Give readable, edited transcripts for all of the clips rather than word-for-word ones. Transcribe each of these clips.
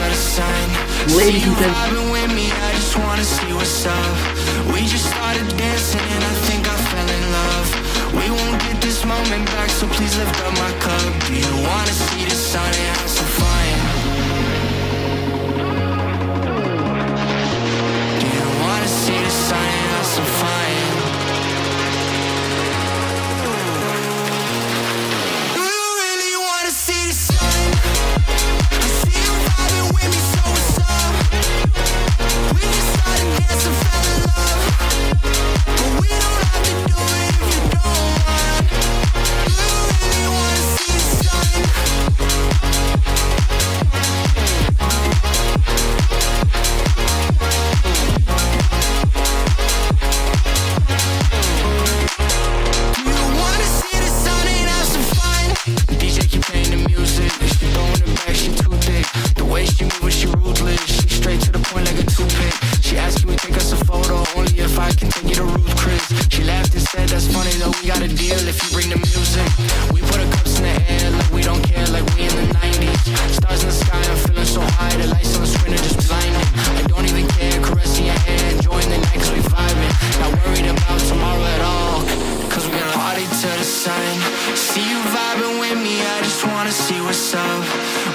Ladies and gentlemen, with me, I just wanna see what's up. We just started dancing and I think I fell in love. We won't get this moment back, so please lift up my cup. Do you wanna see the sun and have some fun? Do you wanna see the sun and have some fun? Do you really wanna see the sun? I see you vibing with me, so what's up? We just started dancing, fell in love, but we don't have to do it if you don't mind. Do you really wanna see the sun? Do you wanna see the sun and have some fun? DJ keep playing the music, she throwing it back, she too thick. The way she move, she ruthless, she straight to the point like a toothpick. She asked can we take us a photo, only if I can take you to Ruth Chris. She laughed and said that's funny though, we got a deal if you bring the music. We put our cups in the air like we don't care, like we in the 90s. Stars in the sky, I'm feeling so high, the lights on the screen are just blinding. I don't even care, caressing your hair, enjoying the night cause we vibing. Not worried about tomorrow at all, cause we gonna party to the sun. See you vibing with me, I just wanna see what's up.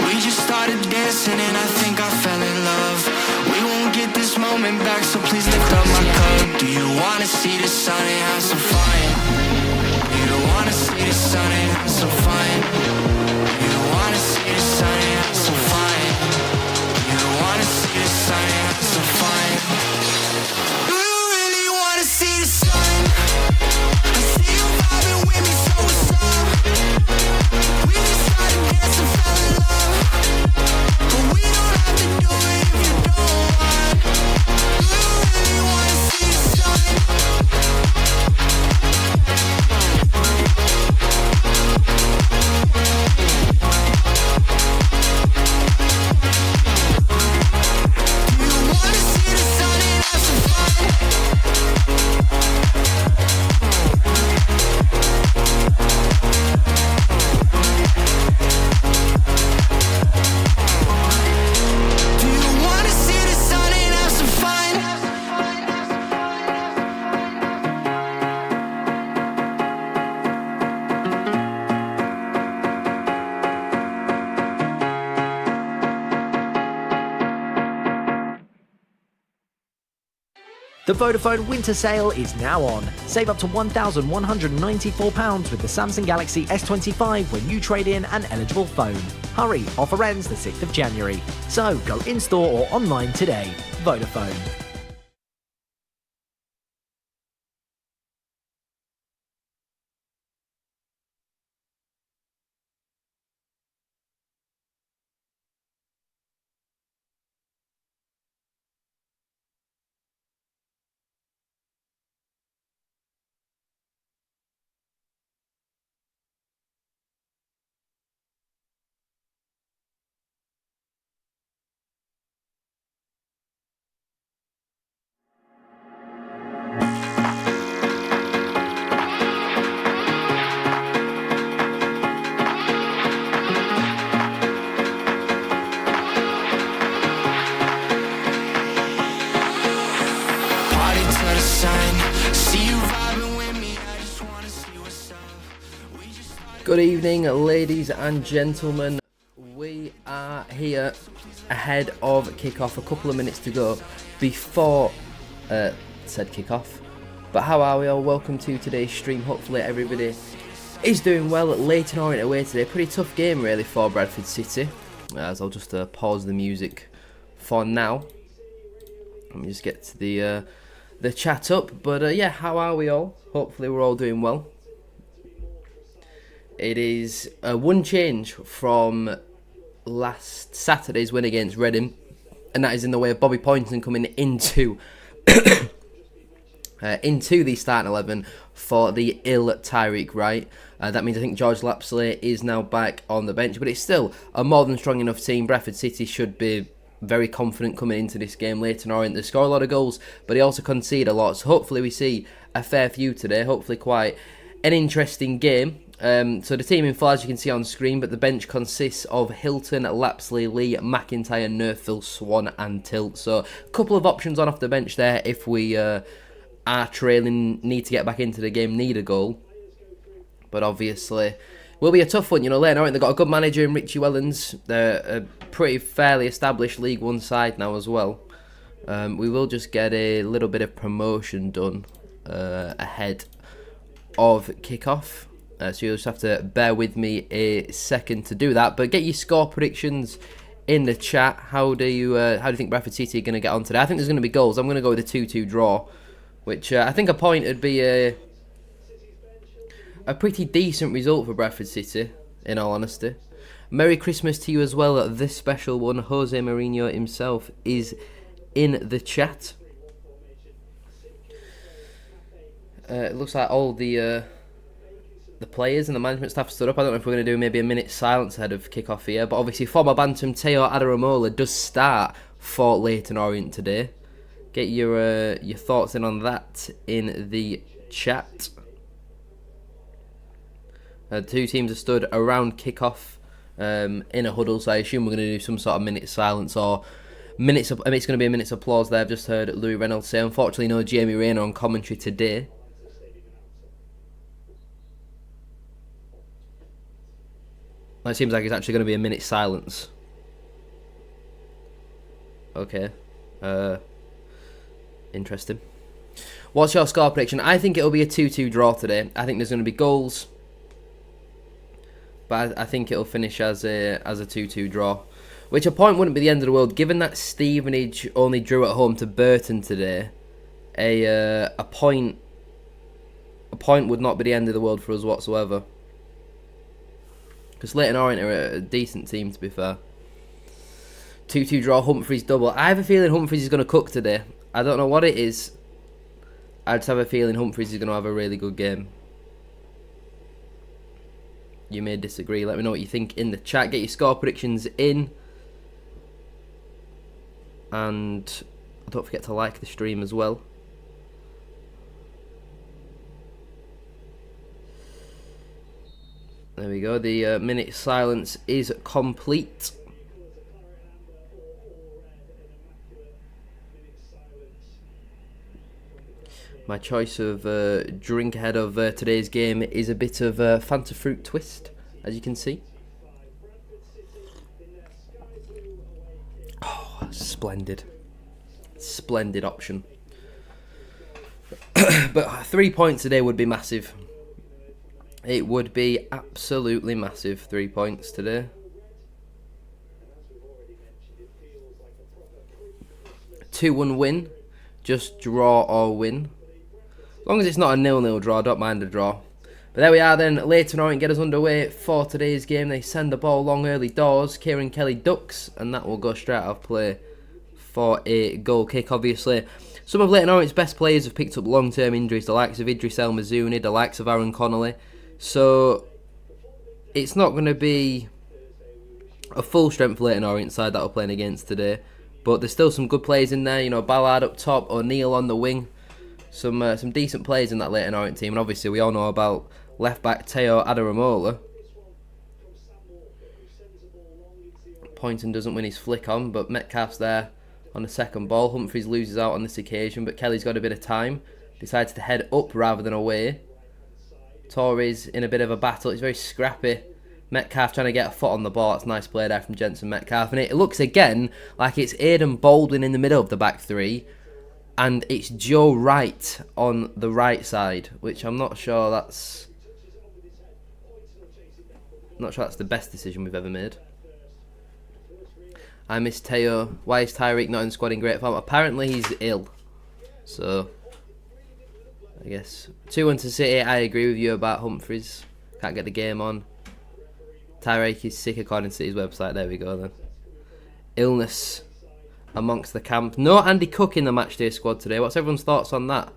We just started dancing and I think I fell in love. We won't get this moment back, so please lift up my cup. Do you wanna see the sun and have some fun? Do you wanna see the sun and have some fun? Do you wanna see the sun and have some fun? Do you wanna see the sun and have some fun? Do you really wanna see the sun? I see you vibing with me, so what's up? We just started dancing, fell in love, but we don't have to do it if you don't mind. Do you really wanna see the sun? Do you wanna see the sun and have some fun? Do you wanna see the sun and have some fun? the Vodafone winter sale is now on. Save up to £1,194 with the Samsung Galaxy S25 when you trade in an eligible phone. Hurry, offer ends the 6th of January. So go in-store or online today. Vodafone. Party to the sun. See you vibing with me, I just wanna see what's up. We just started. Good evening, ladies and gentlemen. We are here ahead of kick-off, a couple of minutes to go before said kick-off. But how are we all? Welcome to today's stream. Hopefully everybody is doing well. At Leyton Orient away today. Pretty tough game really for Bradford City. As I'll just pause the music for now. Let me just get to the chat up. But yeah, how are we all? Hopefully we're all doing well. It is one change from last Saturday's win against Reading, and that is in the way of Bobby Poynton coming into into the starting 11 for the ill Tyreek Wright. That means I think George Lapsley is now back on the bench, but it's still a more than strong enough team. Bradford City should be very confident coming into this game. Leyton Orient, they score a lot of goals, but they also concede a lot. So hopefully we see a fair few today. Hopefully quite an interesting game. So the team in full, as you can see on screen, but the bench consists of Hilton, Lapsley, Lee, McIntyre, Nerfville, Swan and Tilt. So a couple of options on off the bench there if we are trailing, need to get back into the game, need a goal. But obviously, will be a tough one. You know, Leyton Orient, they've got a good manager in Richie Wellens. They're a pretty fairly established League One side now as well. We will just get a little bit of promotion done ahead of kick-off. So you'll just have to bear with me a second to do that. But get your score predictions in the chat. How do you think Bradford City are going to get on today? I think there's going to be goals. I'm going to go with a 2-2 draw, which I think a point would be a pretty decent result for Bradford City, in all honesty. Merry Christmas to you as well. This special one, Jose Mourinho himself, is in the chat. It looks like all the players and the management staff stood up. I don't know if we're going to do maybe a minute silence ahead of kick-off here, but obviously former Bantam Teo Adaramola does start for Leyton Orient today. Get your thoughts in on that in the chat. The two teams have stood around kick-off in a huddle, so I assume we're going to do some sort of minute silence or minutes. It's going to be a minute's applause there. I've just heard Louis Reynolds say, unfortunately, no Jamie Rayner on commentary today. It seems like it's actually going to be a minute silence. Okay. Interesting. What's your score prediction? I think it'll be a 2-2 draw today. I think there's going to be goals, but I think it'll finish as a 2-2 draw, which a point wouldn't be the end of the world. Given that Stevenage only drew at home to Burton today, a point would not be the end of the world for us whatsoever. Because Leyton Orient are a decent team, to be fair. 2-2 draw, Humphreys double. I have a feeling Humphreys is going to cook today. I don't know what it is. I just have a feeling Humphreys is going to have a really good game. You may disagree. Let me know what you think in the chat. Get your score predictions in. And don't forget to like the stream as well. There we go. The minute silence is complete. My choice of drink ahead of today's game is a bit of Fanta Fruit Twist, as you can see. Oh, splendid. Splendid option. But 3 points today would be massive. It would be absolutely massive, 3 points today. A 2-1 win. Just draw or win. As long as it's not a 0-0 draw, I don't mind a draw. But there we are then. Leyton Orient get us underway for today's game. They send the ball long early doors. Kieran Kelly ducks, and that will go straight out of play for a goal kick, obviously. Some of Leyton Orient's best players have picked up long-term injuries, the likes of Idris El Mazouni, the likes of Aaron Connolly. So it's not going to be a full-strength Leyton Orient side that we're playing against today. But there's still some good players in there. You know, Ballard up top, O'Neill on the wing. Some decent players in that Leyton Orient team. And obviously we all know about left-back Teo Adaramola. Poynton doesn't win his flick on, but Metcalf's there on the second ball. Humphreys loses out on this occasion, but Kelly's got a bit of time. Decides to head up rather than away. Torres in a bit of a battle. It's very scrappy. Metcalf trying to get a foot on the ball. That's a nice play there from Jensen Metcalf. And it looks again like it's Aidan Baldwin in the middle of the back three. And it's Joe Wright on the right side, which I'm not sure that's... the best decision we've ever made. I miss Teo. Why is Tyreek not in squad in great form? Apparently he's ill. So... I guess 2-1 to City. I agree with you about Humphreys. Can't get the game on. Tyreek is sick according to City's website. There we go then. Illness amongst the camp. No Andy Cook in the matchday squad today. What's everyone's thoughts on that?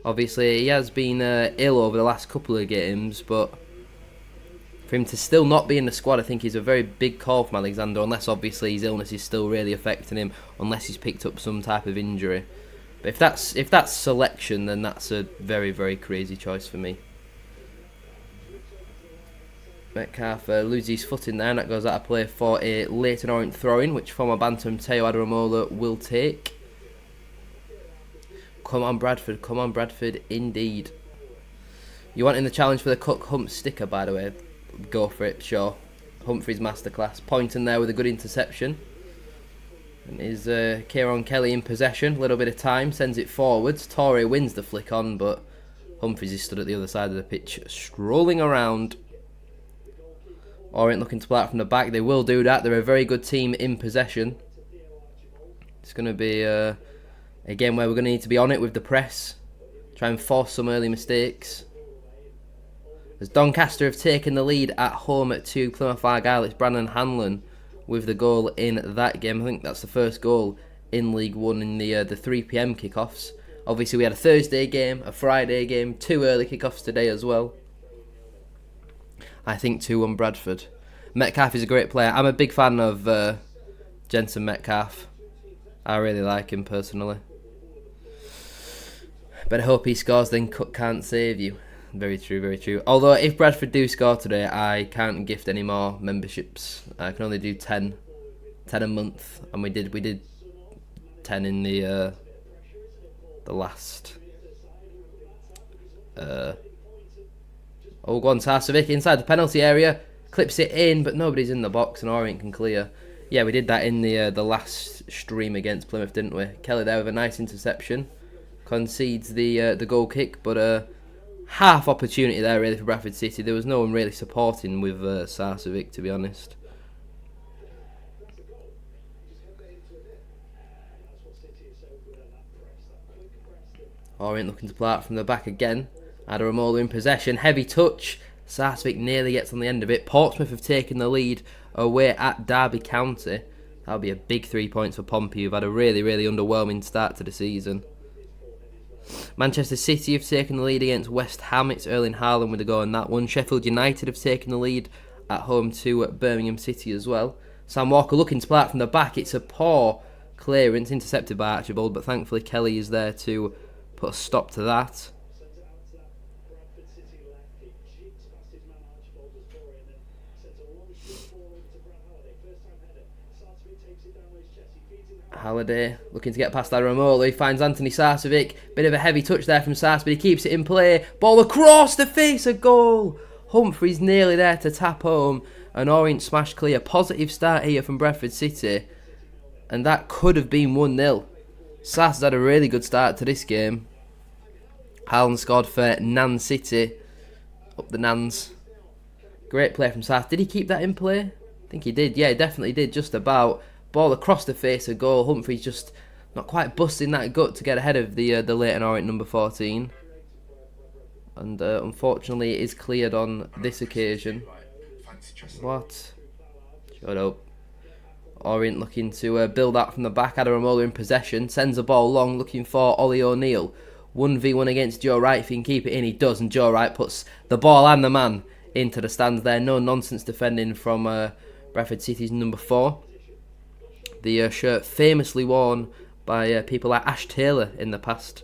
Obviously he has been ill over the last couple of games, but for him to still not be in the squad, I think is a very big call from Alexander, unless obviously his illness is still really affecting him, unless he's picked up some type of injury. But if that's selection, then that's a very, very crazy choice for me. Metcalf loses his foot in there, and that goes out of play for a Leyton Orient throw-in, which former bantam Teo Adaramola will take. Come on, Bradford, indeed. You wanting the challenge for the Cook Hump sticker, by the way? Go for it, sure. Humphrey's masterclass. Pointing there with a good interception. And is Kieran Kelly in possession. A little bit of time, sends it forwards. Torre wins the flick on, but Humphreys is stood at the other side of the pitch, strolling around. Orient looking to play out from the back. They will do that. They're a very good team in possession. It's going to be a game where we're going to need to be on it with the press. Try and force some early mistakes. As Doncaster have taken the lead at home to Plymouth Argyle, it's Brandon Hanlon with the goal in that game. I think that's the first goal in League One in the 3 PM kickoffs. Obviously, we had a Thursday game, a Friday game, 2 early kickoffs today as well. I think 2-1 Bradford. Metcalf is a great player. I'm a big fan of Jensen Metcalf. I really like him personally. But I hope he scores, then Cook can't save you. Very true, very true. Although, if Bradford do score today, I can't gift any more memberships. I can only do 10 a month, and we did 10 in the last. Oh, go on, Sarcevic inside the penalty area, clips it in, but nobody's in the box, and Orient can clear. Yeah, we did that in the last stream against Plymouth, didn't we? Kelly there with a nice interception, concedes the goal kick, but half opportunity there really for Bradford City. There was no one really supporting with Sarcevic, to be honest. Orient looking to play out from the back again. Adaramola in possession, heavy touch. Sarcevic nearly gets on the end of it. Portsmouth have taken the lead away at Derby County. That'll be a big 3 points for Pompey, who've had a really, really underwhelming start to the season. Manchester City have taken the lead against West Ham. It's Erling Haaland with a goal in that one. Sheffield United have taken the lead at home to Birmingham City as well. Sam Walker looking to play out from the back. It's a poor clearance, intercepted by Archibald, but thankfully Kelly is there to put a stop to that. Halliday looking to get past Adaramola. He finds Anthony Sarcevic. Bit of a heavy touch there from Sarce, but he keeps it in play. Ball across the face, a goal. Humphreys nearly there to tap home. An Orient smash clear. Positive start here from Bradford City. And that could have been 1-0. Sarce has had a really good start to this game. Haaland scored for Nan City. Up the Nans. Great play from Sarce. Did he keep that in play? I think he did. Yeah, he definitely did, just about. Ball across the face, a goal. Humphreys just not quite busting that gut to get ahead of the Leyton Orient number 14. And unfortunately it is cleared on this occasion. What? Shut up. Orient looking to build out from the back. Adaramola in possession. Sends the ball long, looking for Ollie O'Neill. 1v1 against Joe Wright. If he can keep it in, he does. And Joe Wright puts the ball and the man into the stands there. No nonsense defending from Bradford City's number 4. The shirt famously worn by people like Ash Taylor in the past.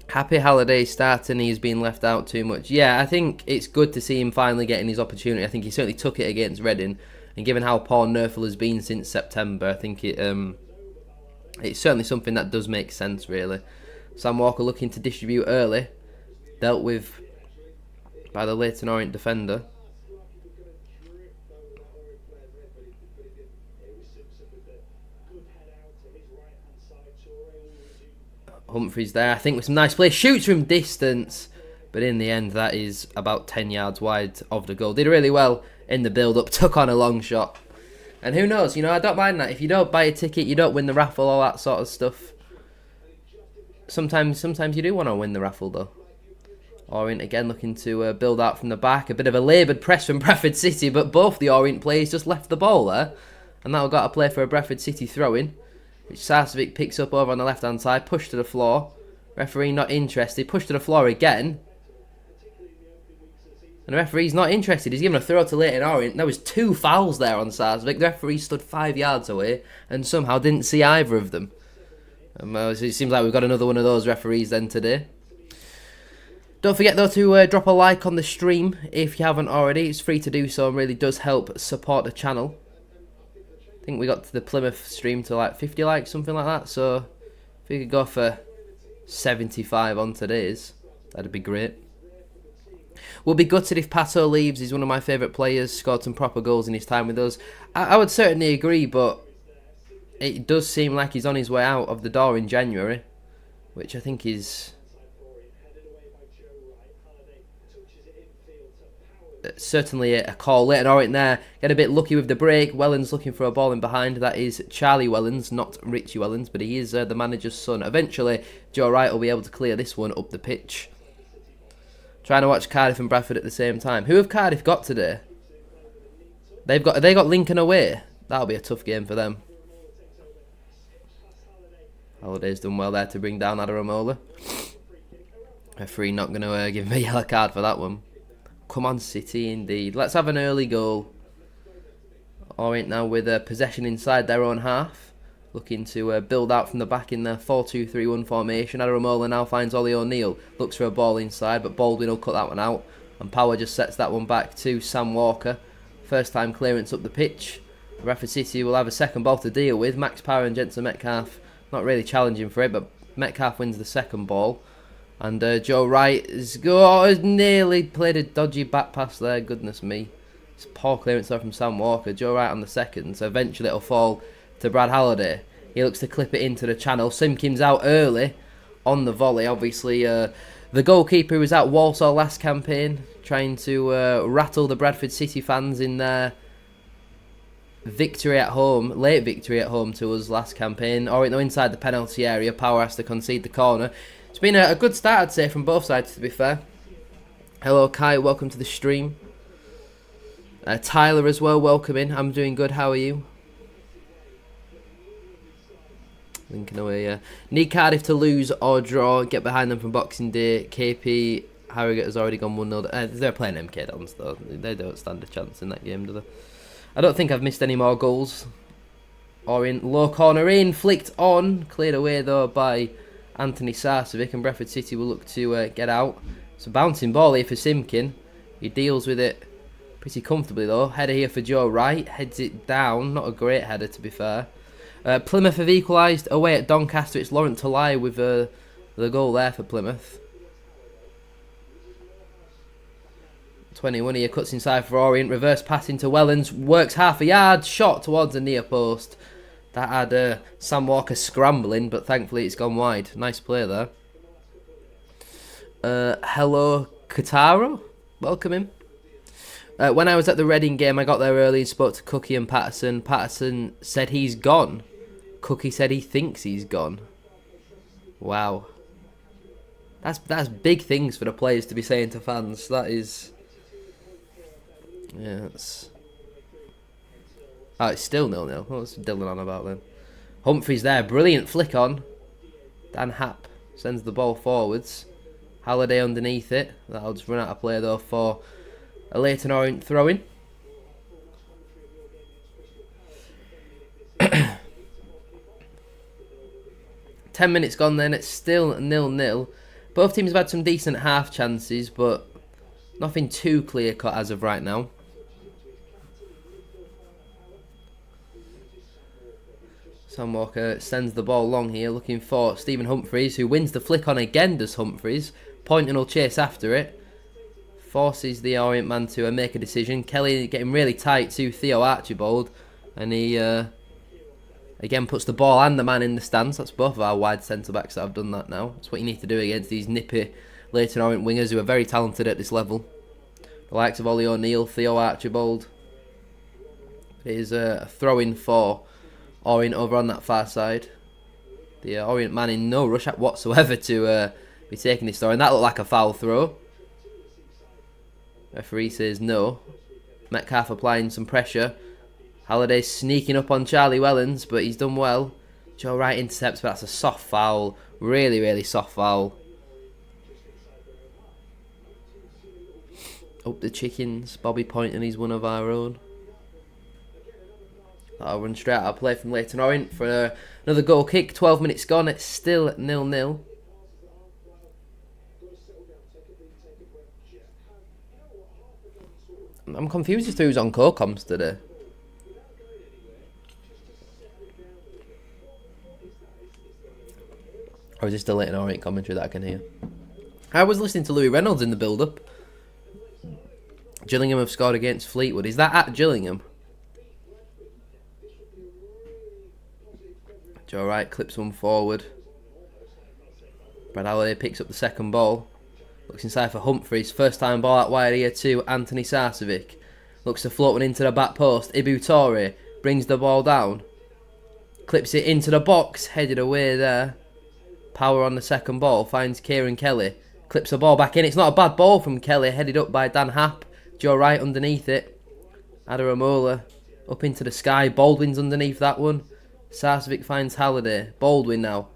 Happy Halliday starting, he's been left out too much. Yeah, I think it's good to see him finally getting his opportunity. I think he certainly took it against Reading. And given how poor Nerfel has been since September, I think it's certainly something that does make sense, really. Sam Walker looking to distribute early. Dealt with by the Leyton Orient defender. Humphreys there, I think, with some nice play. Shoots from distance. But in the end, that is about 10 yards wide of the goal. Did really well in the build-up. Took on a long shot. And who knows, I don't mind that. If you don't buy a ticket, you don't win the raffle, all that sort of stuff. Sometimes you do want to win the raffle, though. Orient again looking to build out from the back. A bit of a laboured press from Bradford City, but both the Orient players just left the ball there. And that'll got to play for a Bradford City throw-in, which Sarcevic picks up over on the left-hand side. Push to the floor. Referee not interested. Push to the floor again. And the referee's not interested. He's given a throw to Leyton Orient. There was 2 fouls there on Sarcevic. The referee stood 5 yards away and somehow didn't see either of them. It seems like we've got another one of those referees then today. Don't forget though to drop a like on the stream if you haven't already. It's free to do so and really does help support the channel. I think we got to the Plymouth stream to like 50 likes, something like that. So if we could go for 75 on today's, that'd be great. We'll be gutted if Pato leaves. He's one of my favourite players, scored some proper goals in his time with us. I would certainly agree, but it does seem like he's on his way out of the door in January, which I think is certainly a call. Leyton Orient there, get a bit lucky with the break. Wellens looking for a ball in behind. That is Charlie Wellens, not Richie Wellens, but he is the manager's son. Eventually, Joe Wright will be able to clear this one up the pitch. Trying to watch Cardiff and Bradford at the same time. Who have Cardiff got today? They got Lincoln away. That'll be a tough game for them. Holiday's done well there to bring down Adaramola. Referee not going to give me a yellow card for that one. Come on, City, indeed. Let's have an early goal. Orient now with possession inside their own half. Looking to build out from the back in their 4-2-3-1 formation. Adaramola now finds Ollie O'Neill. Looks for a ball inside, but Baldwin will cut that one out. And Power just sets that one back to Sam Walker. First time clearance up the pitch. Bradford City will have a second ball to deal with. Max Power and Jensen Metcalf not really challenging for it, but Metcalf wins the second ball. And Joe Wright has nearly played a dodgy back pass there. Goodness me. It's poor clearance there from Sam Walker. Joe Wright on the second, so eventually it'll fall to Brad Halliday. He looks to clip it into the channel. Simpkins out early on the volley. Obviously, the goalkeeper was at Walsall last campaign, trying to rattle the Bradford City fans in their victory at home, late victory at home to us last campaign. Orient though inside the penalty area. Power has to concede the corner. It's been a good start, I'd say, from both sides, to be fair. Hello, Kai. Welcome to the stream. Tyler as well, welcome in. I'm doing good. How are you? Lincoln away, yeah. Need Cardiff to lose or draw. Get behind them from Boxing Day. KP Harrogate has already gone 1-0. They're playing MK Dons, though. They don't stand a chance in that game, do they? I don't think I've missed any more goals. Orient low corner in. Flicked on. Cleared away, though, by Anthony Sarcevic. And Bradford City will look to get out. It's a bouncing ball here for Simkin. He deals with it pretty comfortably, though. Header here for Joe Wright. Heads it down. Not a great header, to be fair. Plymouth have equalised away at Doncaster. It's Laurent Talai with the goal there for Plymouth. 21 here, cuts inside for Orient. Reverse pass into Wellens. Works half a yard. Shot towards the near post. That had Sam Walker scrambling, but thankfully it's gone wide. Nice play there. Hello, Kataro. Welcome in. When I was at the Reading game, I got there early and spoke to Cookie and Patterson. Patterson said he's gone. Cookie said he thinks he's gone. Wow. That's big things for the players to be saying to fans. That is... yeah, that's... oh, it's still 0-0. What's Dylan on about then? Humphries there. Brilliant flick on. Dan Happ sends the ball forwards. Halliday underneath it. That'll just run out of play though for a Leyton Orient throw-in. Ten minutes gone then, it's still 0-0. Both teams have had some decent half chances, but nothing too clear-cut as of right now. Sam Walker sends the ball long here, looking for Stephen Humphries, who wins the flick on again, does Humphries. Poynton will chase after it. Forces the Orient man to make a decision. Kelly getting really tight to Theo Archibald, and he again puts the ball and the man in the stance. That's both of our wide centre-backs that have done that now. That's what you need to do against these nippy Leyton Orient wingers who are very talented at this level. The likes of Ollie O'Neill, Theo Archibald. It is a throw-in for Orient over on that far side. The Orient man in no rush whatsoever to be taking this throw, and that looked like a foul throw. Referee says no. Metcalf applying some pressure. Halliday sneaking up on Charlie Wellens, but he's done well. Joe Wright intercepts, but that's a soft foul. Really, really soft foul. Up the chickens. Bobby Poynton, he's one of our own. That'll run straight out of play from Leyton Orient for another goal kick. 12 minutes gone, it's still 0-0. I'm confused as to who's on co-coms today. Or is this the Leyton Orient commentary that I can hear? I was listening to Louis Reynolds in the build-up. Gillingham have scored against Fleetwood. Is that at Gillingham? Joe Wright clips one forward. Brad Halliday picks up the second ball. Looks inside for Humphreys. First time ball out wide here to Anthony Sarcevic. Looks to float one into the back post. Ibu Torre brings the ball down. Clips it into the box. Headed away there. Power on the second ball. Finds Kieran Kelly. Clips the ball back in. It's not a bad ball from Kelly. Headed up by Dan Happ. Joe Wright underneath it. Adaramola up into the sky. Baldwin's underneath that one. Sarcevic finds Halliday. Baldwin now.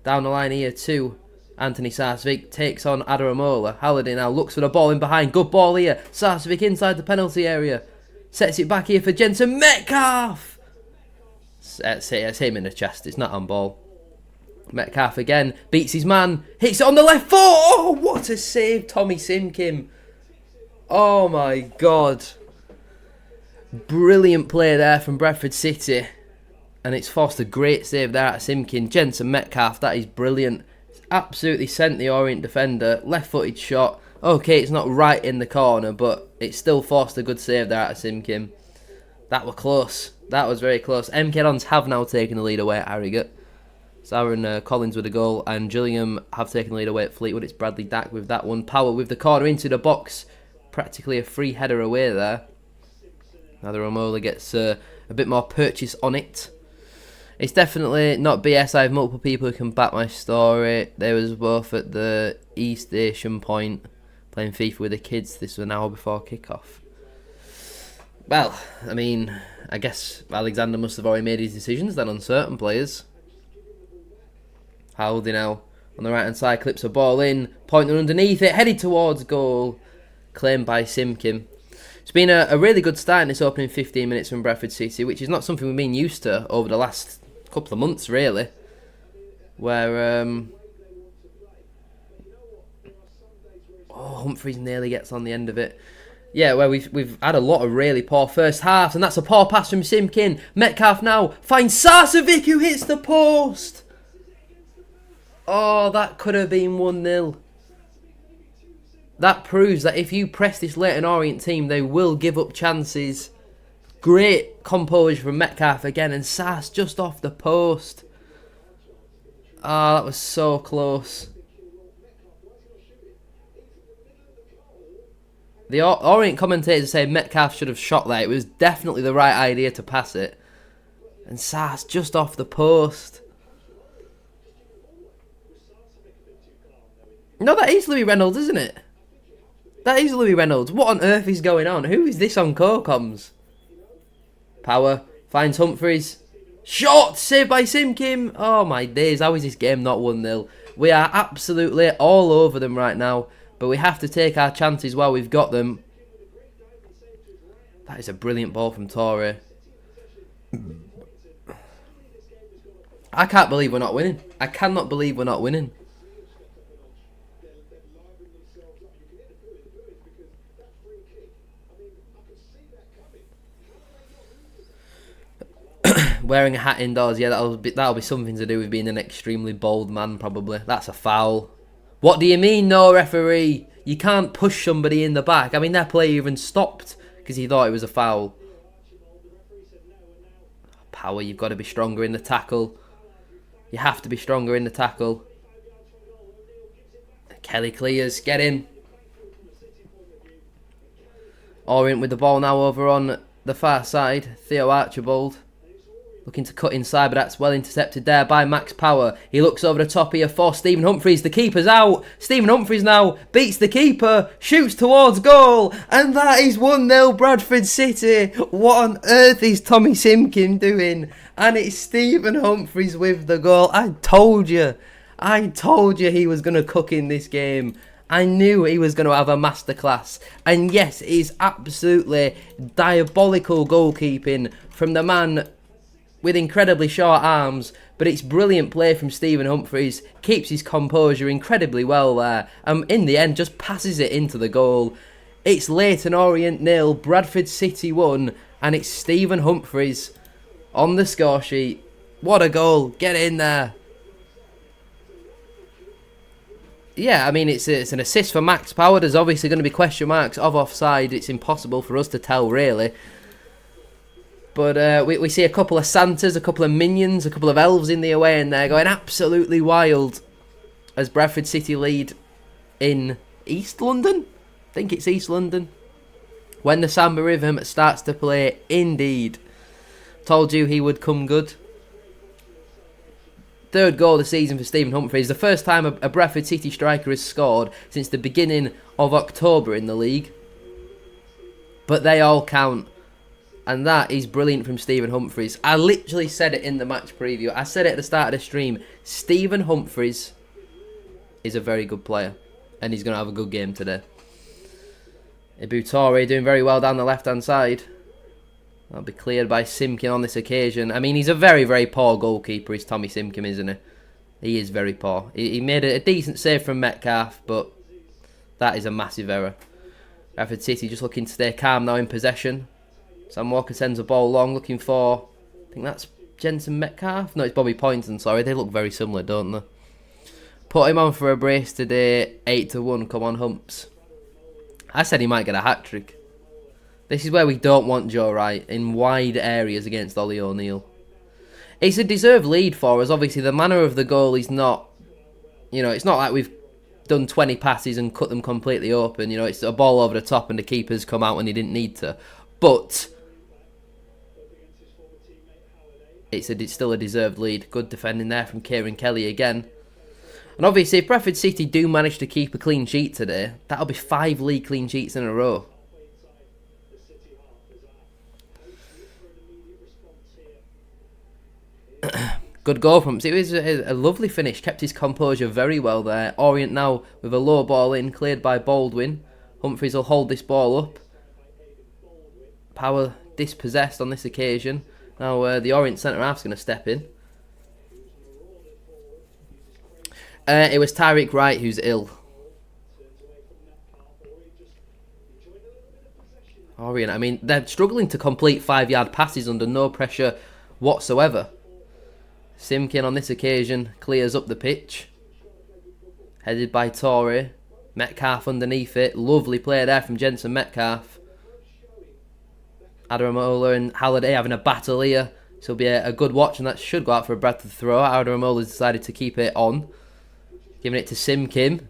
Down the line here too. Anthony Sarcevic takes on Adaramola. Halliday now looks for the ball in behind. Good ball here. Sarcevic inside the penalty area. Sets it back here for Jensen Metcalf. That's him in the chest. It's not on ball. Metcalf again. Beats his man. Hits it on the left foot. Oh, what a save, Tommy Simkim. Oh my God. Brilliant play there from Bradford City. And it's forced a great save there at Simkin. Jensen Metcalf, that is brilliant. It's absolutely sent the Orient defender. Left-footed shot. Okay, it's not right in the corner, but it still forced a good save there at Simkin. That were close. That was very close. MK Dons have now taken the lead away at Harrogate. It's Aaron Collins with a goal, and Gillingham have taken the lead away at Fleetwood. It's Bradley Dack with that one. Power with the corner into the box. Practically a free header away there. Now the Romola gets a bit more purchase on it. It's definitely not BS. I have multiple people who can back my story. They was both at the E Station point playing FIFA with the kids. This was an hour before kick-off. Well, I mean, I guess Alexander must have already made his decisions then on certain players. Howdy now on the right-hand side, clips a ball in, pointing underneath it, headed towards goal. Claimed by Simkin. It's been a really good start in this opening 15 minutes from Bradford City, which is not something we've been used to over the last couple of months, really. Where, Humphreys nearly gets on the end of it. Yeah, where we've had a lot of really poor first halves, and that's a poor pass from Simkin. Metcalf now finds Sarcevic, who hits the post. Oh, that could have been 1-0. That proves that if you press this Leyton Orient team, they will give up chances. Great composure from Metcalf again, and Sars just off the post. Ah, that was so close. The Orient commentators say Metcalf should have shot there. It was definitely the right idea to pass it. And Sars just off the post. No, that is Louis Reynolds, isn't it? That is Louis Reynolds. What on earth is going on? Who is this on co-coms? Power finds Humphreys. Shot! Saved by Simkim. Oh my days, how is this game not 1-0? We are absolutely all over them right now. But we have to take our chances while we've got them. That is a brilliant ball from Torre. I can't believe we're not winning. I cannot believe we're not winning. Wearing a hat indoors, yeah, that'll be something to do with being an extremely bold man, probably. That's a foul. What do you mean, no, referee? You can't push somebody in the back. I mean, that player even stopped because he thought it was a foul. Power, you've got to be stronger in the tackle. You have to be stronger in the tackle. Kelly clears, get in. Orient with the ball now over on the far side. Theo Archibald. Looking to cut inside, but that's well intercepted there by Max Power. He looks over the top here for Stephen Humphreys. The keeper's out. Stephen Humphreys now beats the keeper, shoots towards goal, and that is 1-0 Bradford City. What on earth is Tommy Simkin doing? And it's Stephen Humphreys with the goal. I told you he was going to cook in this game. I knew he was going to have a masterclass. And yes, it is absolutely diabolical goalkeeping from the man with incredibly short arms, but it's brilliant play from Stephen Humphreys. Keeps his composure incredibly well there, and in the end just passes it into the goal. It's Leyton Orient 0, Bradford City 1, and it's Stephen Humphreys on the score sheet. What a goal. Get in there. Yeah, I mean, it's an assist for Max Power. There's obviously going to be question marks of offside. It's impossible for us to tell, really. But we see a couple of Santas, a couple of minions, a couple of elves in the away end there going absolutely wild as Bradford City lead in East London. I think it's East London. When the Samba rhythm starts to play, indeed. Told you he would come good. Third goal of the season for Stephen Humphreys. The first time a Bradford City striker has scored since the beginning of October in the league. But they all count. And that is brilliant from Stephen Humphreys. I literally said it in the match preview. I said it at the start of the stream. Stephen Humphreys is a very good player. And he's going to have a good game today. Ibutore doing very well down the left-hand side. That'll be cleared by Simkin on this occasion. I mean, he's a very, very poor goalkeeper, is Tommy Simkin, isn't he? He is very poor. He made a decent save from Metcalf, but that is a massive error. Bradford City just looking to stay calm now in possession. Sam Walker sends a ball long, looking for, I think that's Jensen Metcalf? No, it's Bobby Poynton, sorry. They look very similar, don't they? Put him on for a brace today, 8-1. Come on, Humps. I said he might get a hat-trick. This is where we don't want Joe Wright, in wide areas against Ollie O'Neill. It's a deserved lead for us. Obviously, the manner of the goal is not, it's not like we've done 20 passes and cut them completely open. It's a ball over the top and the keeper's come out when he didn't need to. But it's still a deserved lead. Good defending there from Kieran Kelly again. And obviously, if Bradford City do manage to keep a clean sheet today, that'll be 5 league clean sheets in a row. Good goal from him. It was a lovely finish. Kept his composure very well there. Orient now with a low ball in, cleared by Baldwin. Humphreys will hold this ball up. Power dispossessed on this occasion. Now the Orient centre-half's going to step in. It was Tyreek Wright who's ill. Orient, I mean, they're struggling to complete 5-yard passes under no pressure whatsoever. Simkin on this occasion clears up the pitch. Headed by Torre. Metcalf underneath it. Lovely play there from Jensen Metcalf. Adaramola and Halliday having a battle here. So it'll be a good watch, and that should go out for a Bradford throw. Adaramola's decided to keep it on. Giving it to Simkin.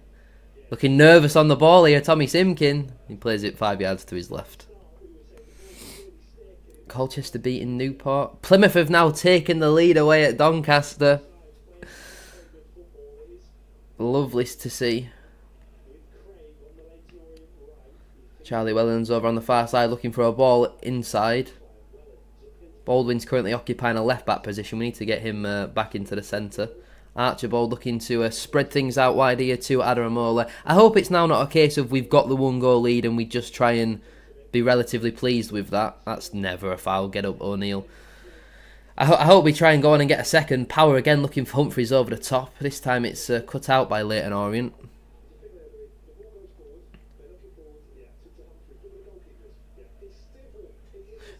Looking nervous on the ball here, Tommy Simkin. He plays it 5 yards to his left. Colchester beating Newport. Plymouth have now taken the lead away at Doncaster. Lovely to see. Charlie Wellens over on the far side looking for a ball inside. Baldwin's currently occupying a left-back position. We need to get him back into the centre. Archibald looking to spread things out wide here to Adaramola. I hope it's now not a case of we've got the 1-goal lead and we just try and be relatively pleased with that. That's never a foul. Get up, O'Neill. I hope we try and go on and get a second. Power again looking for Humphreys over the top. This time it's cut out by Leyton Orient.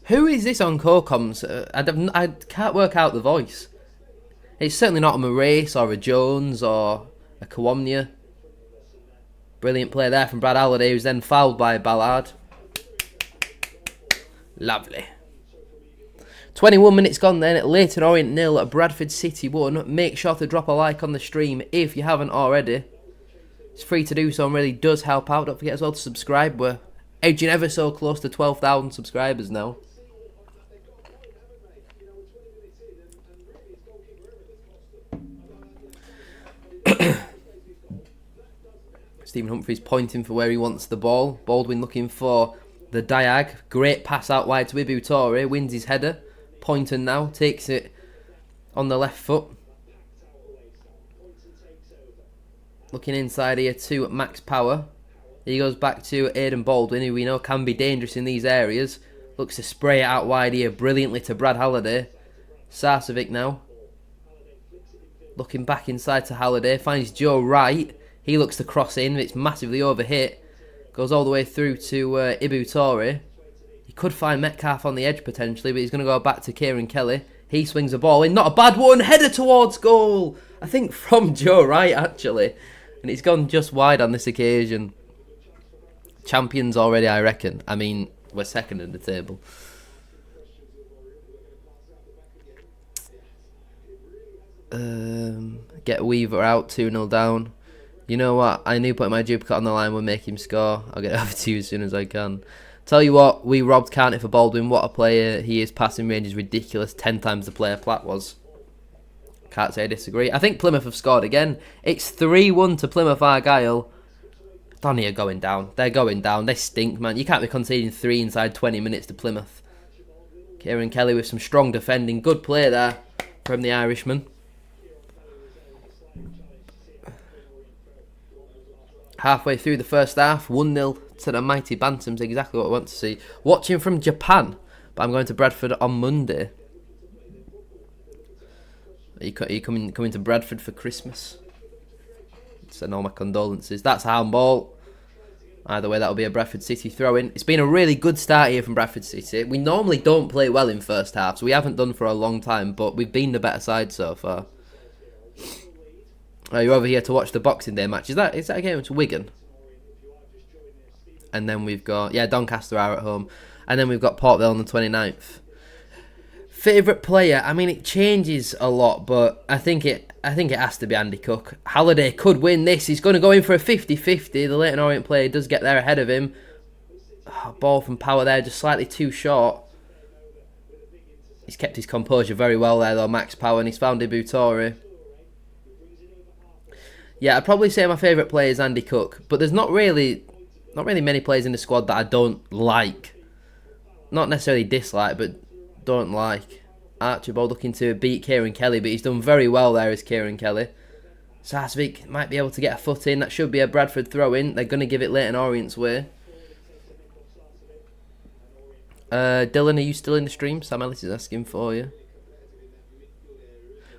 Who is this on co-coms? I can't work out the voice. It's certainly not a Moraes or a Jones or a Kawomnia. Brilliant play there from Brad Halliday, who's then fouled by Ballard. Lovely. 21 minutes gone then at Leyton Orient 0 at Bradford City 1. Make sure to drop a like on the stream if you haven't already. It's free to do so and really does help out. Don't forget as well to subscribe. We're edging ever so close to 12,000 subscribers now. Stephen Humphreys pointing for where he wants the ball. Baldwin looking for the diag. Great pass out wide to Ibutore. Wins his header. Poynton now takes it on the left foot. Looking inside here to Max Power. He goes back to Aidan Baldwin, who we know can be dangerous in these areas. Looks to spray it out wide here brilliantly to Brad Halliday. Sarcevic now. Looking back inside to Halliday. Finds Joe Wright. He looks to cross in. It's massively overhit. Goes all the way through to Ibu Torre. He could find Metcalf on the edge potentially, but he's going to go back to Kieran Kelly. He swings the ball in. Not a bad one. Header towards goal. I think from Joe Wright, actually. And it's gone just wide on this occasion. Champions already, I reckon. I mean, we're second in the table. Get Weaver out, 2-0 down. You know what? I knew putting my duplicate on the line would make him score. I'll get it over to you as soon as I can. Tell you what, we robbed Carney for Baldwin. What a player he is. Passing range is ridiculous. 10 times the player Platt was. Can't say I disagree. I think Plymouth have scored again. It's 3-1 to Plymouth Argyle. Donny are going down. They're going down. They stink, man. You can't be conceding 3 inside 20 minutes to Plymouth. Kieran Kelly with some strong defending. Good play there from the Irishman. Halfway through the first half, 1-0 to the mighty Bantams, exactly what I want to see. Watching from Japan, but I'm going to Bradford on Monday. Are you coming to Bradford for Christmas? Send all my condolences. That's a handball. Either way, that'll be a Bradford City throw-in. It's been a really good start here from Bradford City. We normally don't play well in first halves. We haven't done for a long time, but we've been the better side so far. You're over here to watch the Boxing Day match. Is that a game to Wigan? And then we've got... Yeah, Doncaster are at home. And then we've got Port Vale on the 29th. Favourite player? I mean, it changes a lot, but I think it has to be Andy Cook. Halliday could win this. He's going to go in for a 50-50. The Leyton Orient player does get there ahead of him. Ball from Power there, just slightly too short. He's kept his composure very well there, though, Max Power, and he's found Ibu Torre. Yeah, I'd probably say my favourite player is Andy Cook, but there's not really many players in the squad that I don't like. Not necessarily dislike, but don't like. Archibald looking to beat Kieran Kelly, but he's done very well there as Kieran Kelly. Sarsvik might be able to get a foot in. That should be a Bradford throw-in. They're going to give it Leyton Orient's way. Dylan, are you still in the stream? Sam Ellis is asking for you.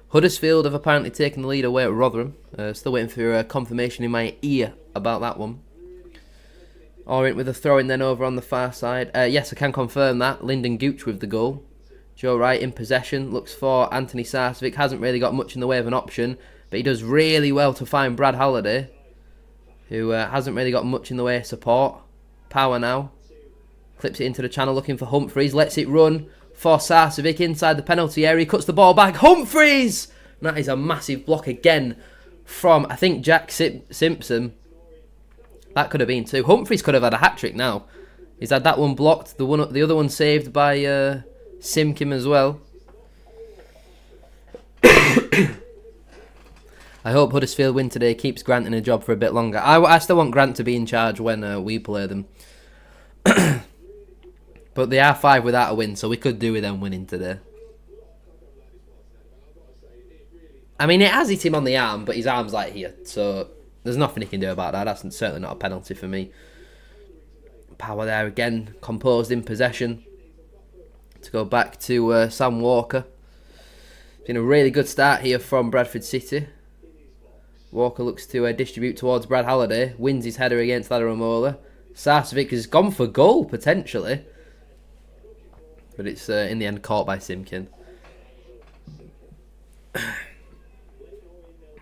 Huddersfield have apparently taken the lead away at Rotherham. Still waiting for confirmation in my ear about that one. Orient with a throw-in then over on the far side. Yes, I can confirm that. Lyndon Gooch with the goal. Joe Wright in possession. Looks for Anthony Sarcevic. Hasn't really got much in the way of an option. But he does really well to find Brad Halliday, who hasn't really got much in the way of support. Power now. Clips it into the channel looking for Humphreys. Lets it run for Sarcevic inside the penalty area. Cuts the ball back. Humphreys! And that is a massive block again from, I think, Jack Simpson. That could have been 2. Humphreys could have had a hat-trick now. He's had that one blocked. The other one saved by Simkim as well. I hope Huddersfield win today. Keeps Grant in a job for a bit longer. I still want Grant to be in charge when we play them. But they are 5 without a win, so we could do with them winning today. I mean, it has hit him on the arm, but his arm's like here, so there's nothing he can do about that. That's certainly not a penalty for me. Power there again, composed in possession. To go back to Sam Walker. It's been a really good start here from Bradford City. Walker looks to distribute towards Brad Halliday. Wins his header against Ladaromola. Sarcevic has gone for goal, potentially. But it's in the end caught by Simkin.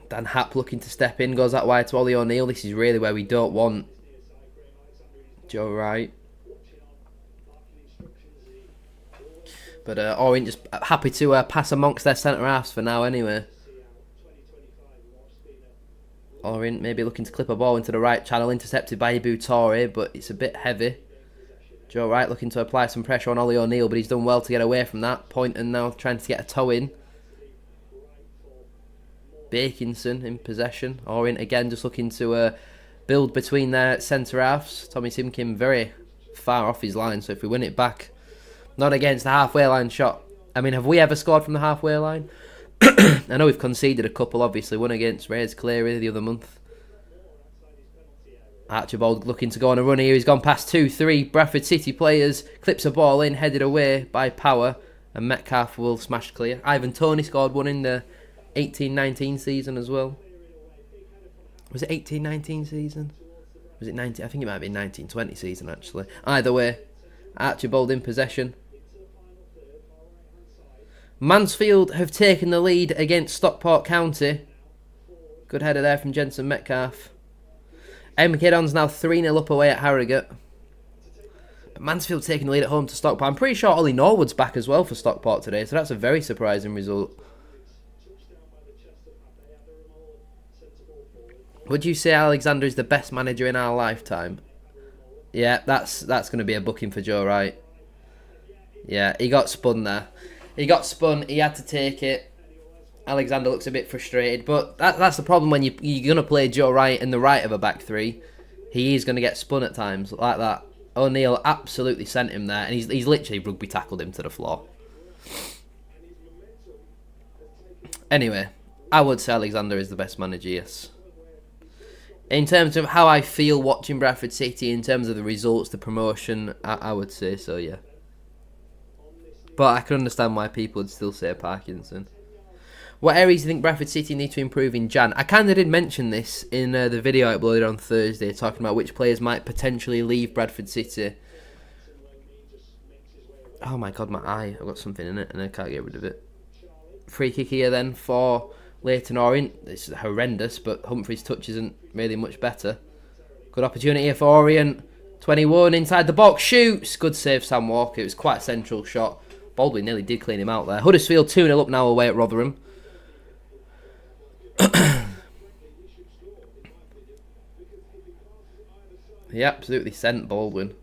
Dan Happ looking to step in. Goes that wide to Ollie O'Neill. This is really where we don't want Joe Wright. But Orient just happy to pass amongst their centre-halves for now anyway. Orient maybe looking to clip a ball into the right channel. Intercepted by Ibu Torre, but it's a bit heavy. Joe Wright looking to apply some pressure on Ollie O'Neill, but he's done well to get away from that. Poynton now trying to get a toe in. Bakinson in possession. Orient again just looking to build between their centre-halves. Tommy Simkin very far off his line, so if we win it back, not against the halfway line shot. I mean, have we ever scored from the halfway line? I know we've conceded a couple, obviously. One against Reyes Cleary the other month. Archibald looking to go on a run here. He's gone past 2-3 Bradford City players. Clips a ball in, headed away by Power. And Metcalf will smash clear. Ivan Toney scored one in the 18-19 season as well. Was it 18-19 season? It Was it 19? I think it might be 1920 season, actually. Either way, Archibald in possession. Mansfield have taken the lead against Stockport County. Good header there from Jensen Metcalf. MK now 3-0 up away at Harrogate. But Mansfield taking the lead at home to Stockport. I'm pretty sure Ollie Norwood's back as well for Stockport today, so that's a very surprising result. Would you say Alexander is the best manager in our lifetime? Yeah, that's going to be a booking for Joe Wright. Yeah, he got spun there. He got spun, he had to take it. Alexander looks a bit frustrated, but that's the problem when you're going to play Joe Wright in the right of a back three. He is going to get spun at times like that. O'Neill absolutely sent him there, and he's literally rugby tackled him to the floor. Anyway, I would say Alexander is the best manager, yes. In terms of how I feel watching Bradford City, in terms of the results, the promotion, I would say so, yeah. But I can understand why people would still say Parkinson. What areas do you think Bradford City need to improve in Jan? I kind of did mention this in the video I uploaded on Thursday, talking about which players might potentially leave Bradford City. Oh my god, my eye. I've got something in it and I can't get rid of it. Free kick here then for Leyton Orient. This is horrendous, but Humphrey's touch isn't really much better. Good opportunity here for Orient. 21 inside the box, shoots. Good save, Sam Walker. It was quite a central shot. Baldwin nearly did clean him out there. Huddersfield 2-0 up now away at Rotherham. He absolutely sent Baldwin.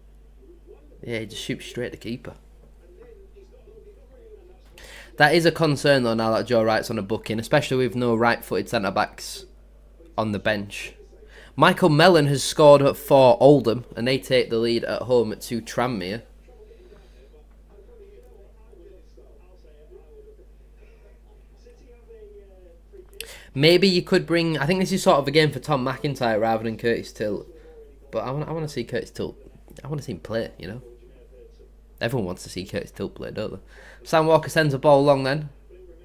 Yeah, he just shoots straight at the keeper. That is a concern though now that Joe Wright's on a booking, especially with no right-footed centre-backs on the bench. Michael Mellon has scored for Oldham, and they take the lead at home to Tranmere. Maybe you could bring... I think this is sort of a game for Tom McIntyre rather than Curtis Tilt. But I want to see Curtis Tilt. I want to see him play, you know. Everyone wants to see Curtis Tilt play, don't they? Sam Walker sends a ball along then.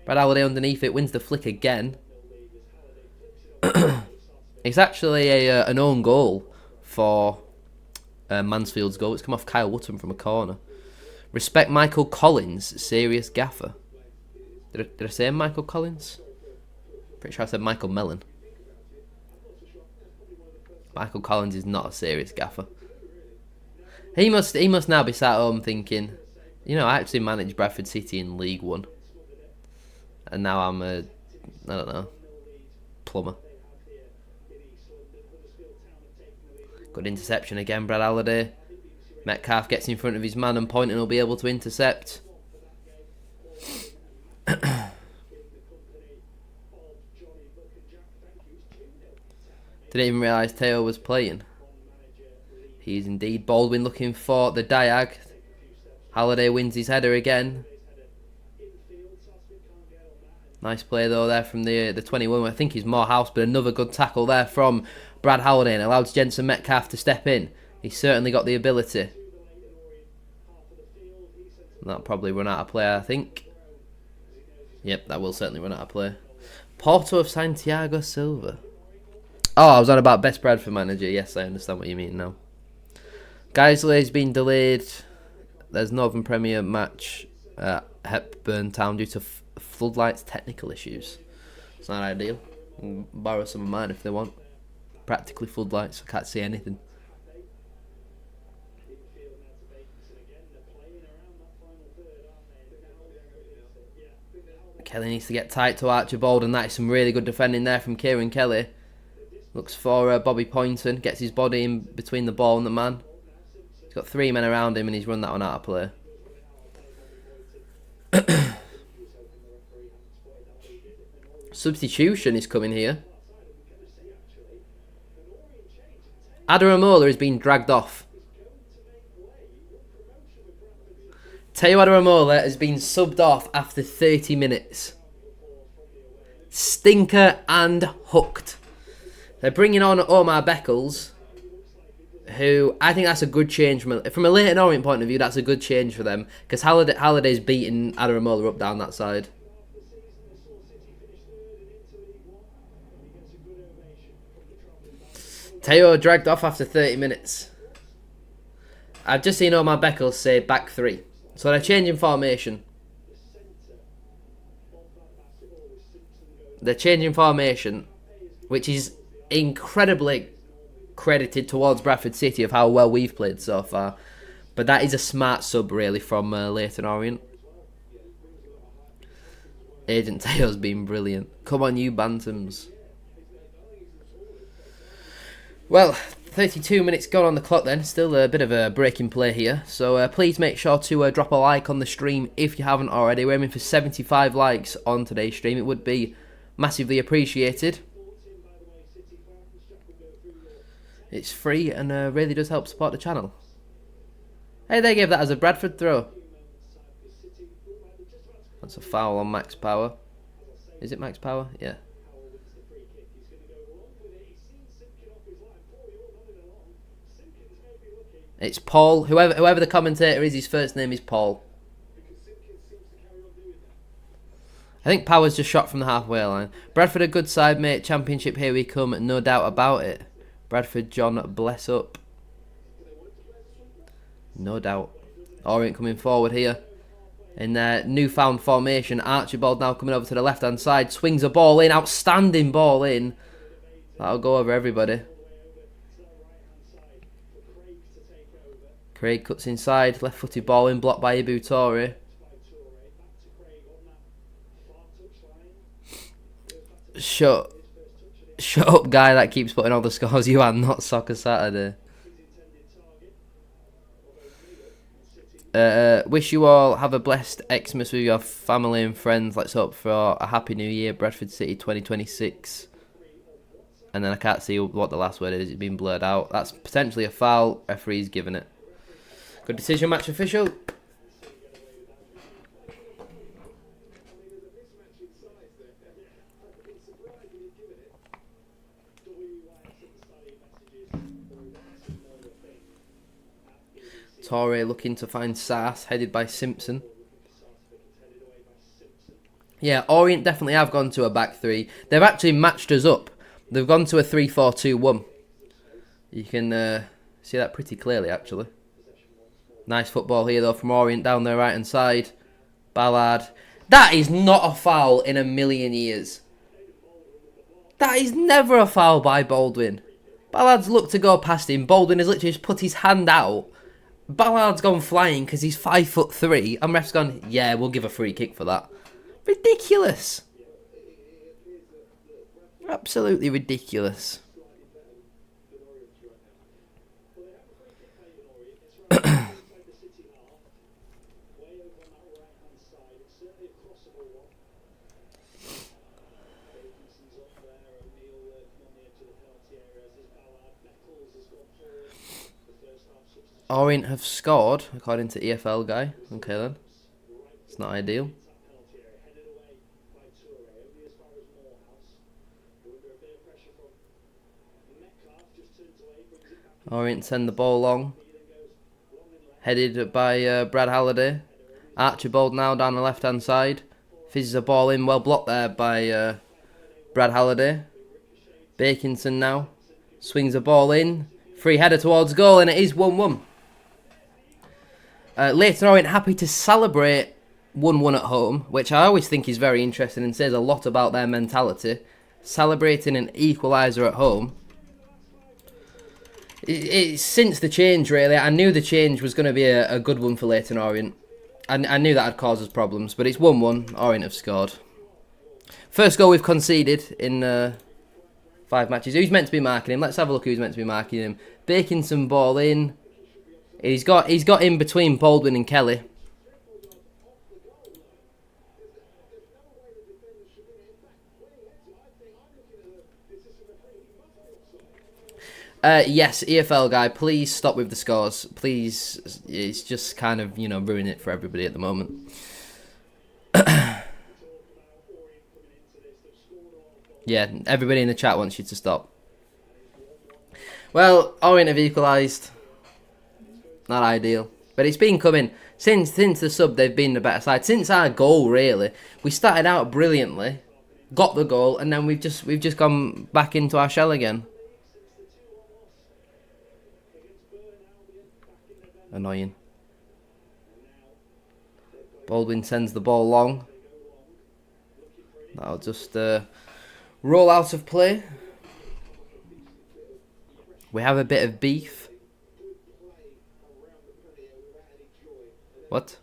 Brad Halliday underneath it, wins the flick again. It's actually an own goal for Mansfield's goal. It's come off Kyle Wootton from a corner. Respect Michael Collins, serious gaffer. Did I say Michael Collins? Pretty sure I said Michael Mellon. Michael Collins is not a serious gaffer. He must now be sat home thinking, you know, I actually managed Bradford City in League One, and now I'm a, I don't know, plumber. Good interception again, Brad Halliday. Metcalf gets in front of his man and Poynton will be able to intercept. Didn't even realise Teo was playing. He is indeed. Baldwin looking for the diag. Halliday wins his header again. Nice play though there from the 21. I think he's Morehouse, but another good tackle there from Brad Halliday and allows Jensen Metcalf to step in. He's certainly got the ability. And that'll probably run out of play, I think. Yep, that will certainly run out of play. Porto of Santiago Silva. Oh, I was on about best Bradford manager. Yes, I understand what you mean now. Geisley's been delayed. There's Northern Premier match at Hepburn Town due to floodlights technical issues. It's not ideal. Borrow some of mine if they want. Practically floodlights. I can't see anything. Kelly needs to get tight to Archibald, and that is some really good defending there from Kieran Kelly. Looks for Bobby Poynton, gets his body in between the ball and the man. He's got three men around him and he's run that one out of play. Substitution is coming here. Adaramola has been dragged off. Teo Adaramola has been subbed off after 30 minutes. Stinker and hooked. They're bringing on Omar Beckles, who I think that's a good change from a Leyton Orient point of view. That's a good change for them because Halliday's beating Adaramola up down that side. Teo dragged off after 30 minutes. I've just seen Omar Beckles say back three. So they're changing formation. They're changing formation, which is incredibly credited towards Bradford City of how well we've played so far. But that is a smart sub, really, from Leyton Orient. Agent Teo's been brilliant. Come on, you bantams. Well, 32 minutes gone on the clock then. Still a bit of a breaking play here. So please make sure to drop a like on the stream if you haven't already. We're aiming for 75 likes on today's stream. It would be massively appreciated. It's free and really does help support the channel. Hey, they gave that as a Bradford throw. That's a foul on Max Power. Is it Max Power? Yeah. It's Paul. Whoever the commentator is, his first name is Paul. I think Power's just shot from the halfway line. Bradford a good side, mate. Championship, here we come. No doubt about it. Bradford, John, bless up. No doubt. Orient coming forward here. In their newfound formation. Archibald now coming over to the left-hand side. Swings a ball in. Outstanding ball in. That'll go over everybody. Craig cuts inside. Left-footed ball in. Blocked by Ibu Toure. Shut up, guy that keeps putting all the scores. You are not Soccer Saturday. Wish you all have a blessed Xmas with your family and friends. Let's hope for a happy new year, Bradford City 2026. And then I can't see what the last word is. It's been blurred out. That's potentially a foul. Referee's given it. Good decision, match official. Toure looking to find Sass, headed by Simpson. Yeah, Orient definitely have gone to a back three. They've actually matched us up. They've gone to a 3-4-2-1. You can see that pretty clearly, actually. Nice football here, though, from Orient down their right-hand side. Ballard. That is not a foul in a million years. That is never a foul by Baldwin. Ballard's looked to go past him. Baldwin has literally just put his hand out. Ballard's gone flying because he's 5'3", and ref's gone, yeah, we'll give a free kick for that. Ridiculous. Absolutely ridiculous. Orient have scored, according to EFL guy. Okay then. It's not ideal. Orient send the ball long. Headed by Brad Halliday. Archibald now down the left-hand side. Fizzes a ball in, well blocked there by Brad Halliday. Bakinson now. Swings a ball in. Free header towards goal, and it is 1-1. Leyton Orient happy to celebrate 1-1 at home, which I always think is very interesting and says a lot about their mentality. Celebrating an equaliser at home. It's since the change, really. I knew the change was going to be a good one for Leyton Orient. I knew that would cause us problems, but it's 1-1. Orient have scored. First goal we've conceded in 5 matches. Who's meant to be marking him? Let's have a look who's meant to be marking him. Bakinson ball in. He's got in between Baldwin and Kelly. Yes, EFL guy, please stop with the scores. Please, it's just kind of, ruining it for everybody at the moment. Yeah, everybody in the chat wants you to stop. Well, Orient have equalised. Not ideal. But it's been coming. Since the sub, they've been the better side. Since our goal, really. We started out brilliantly. Got the goal, and then we've just gone back into our shell again. Annoying. Baldwin sends the ball long. That'll just roll out of play. We have a bit of beef. What?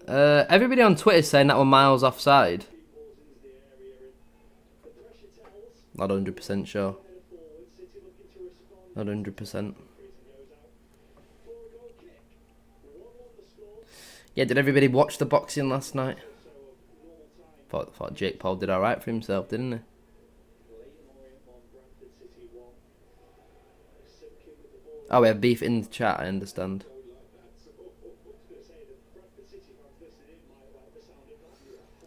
Everybody on Twitter saying that we're miles offside. Not 100% sure. Not 100%. Yeah, did everybody watch the boxing last night? Thought Jake Paul did alright for himself, didn't he? Oh, we have beef in the chat, I understand.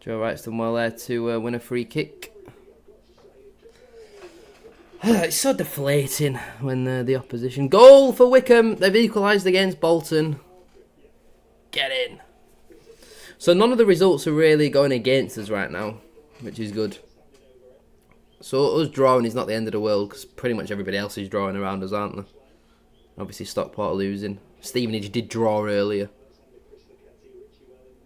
Joe Wright's done well there to win a free kick. It's so deflating when the opposition... Goal for Wickham! They've equalised against Bolton. Get in! So none of the results are really going against us right now, which is good. So us drawing is not the end of the world, because pretty much everybody else is drawing around us, aren't they? Obviously Stockport are losing. Stevenage did draw earlier.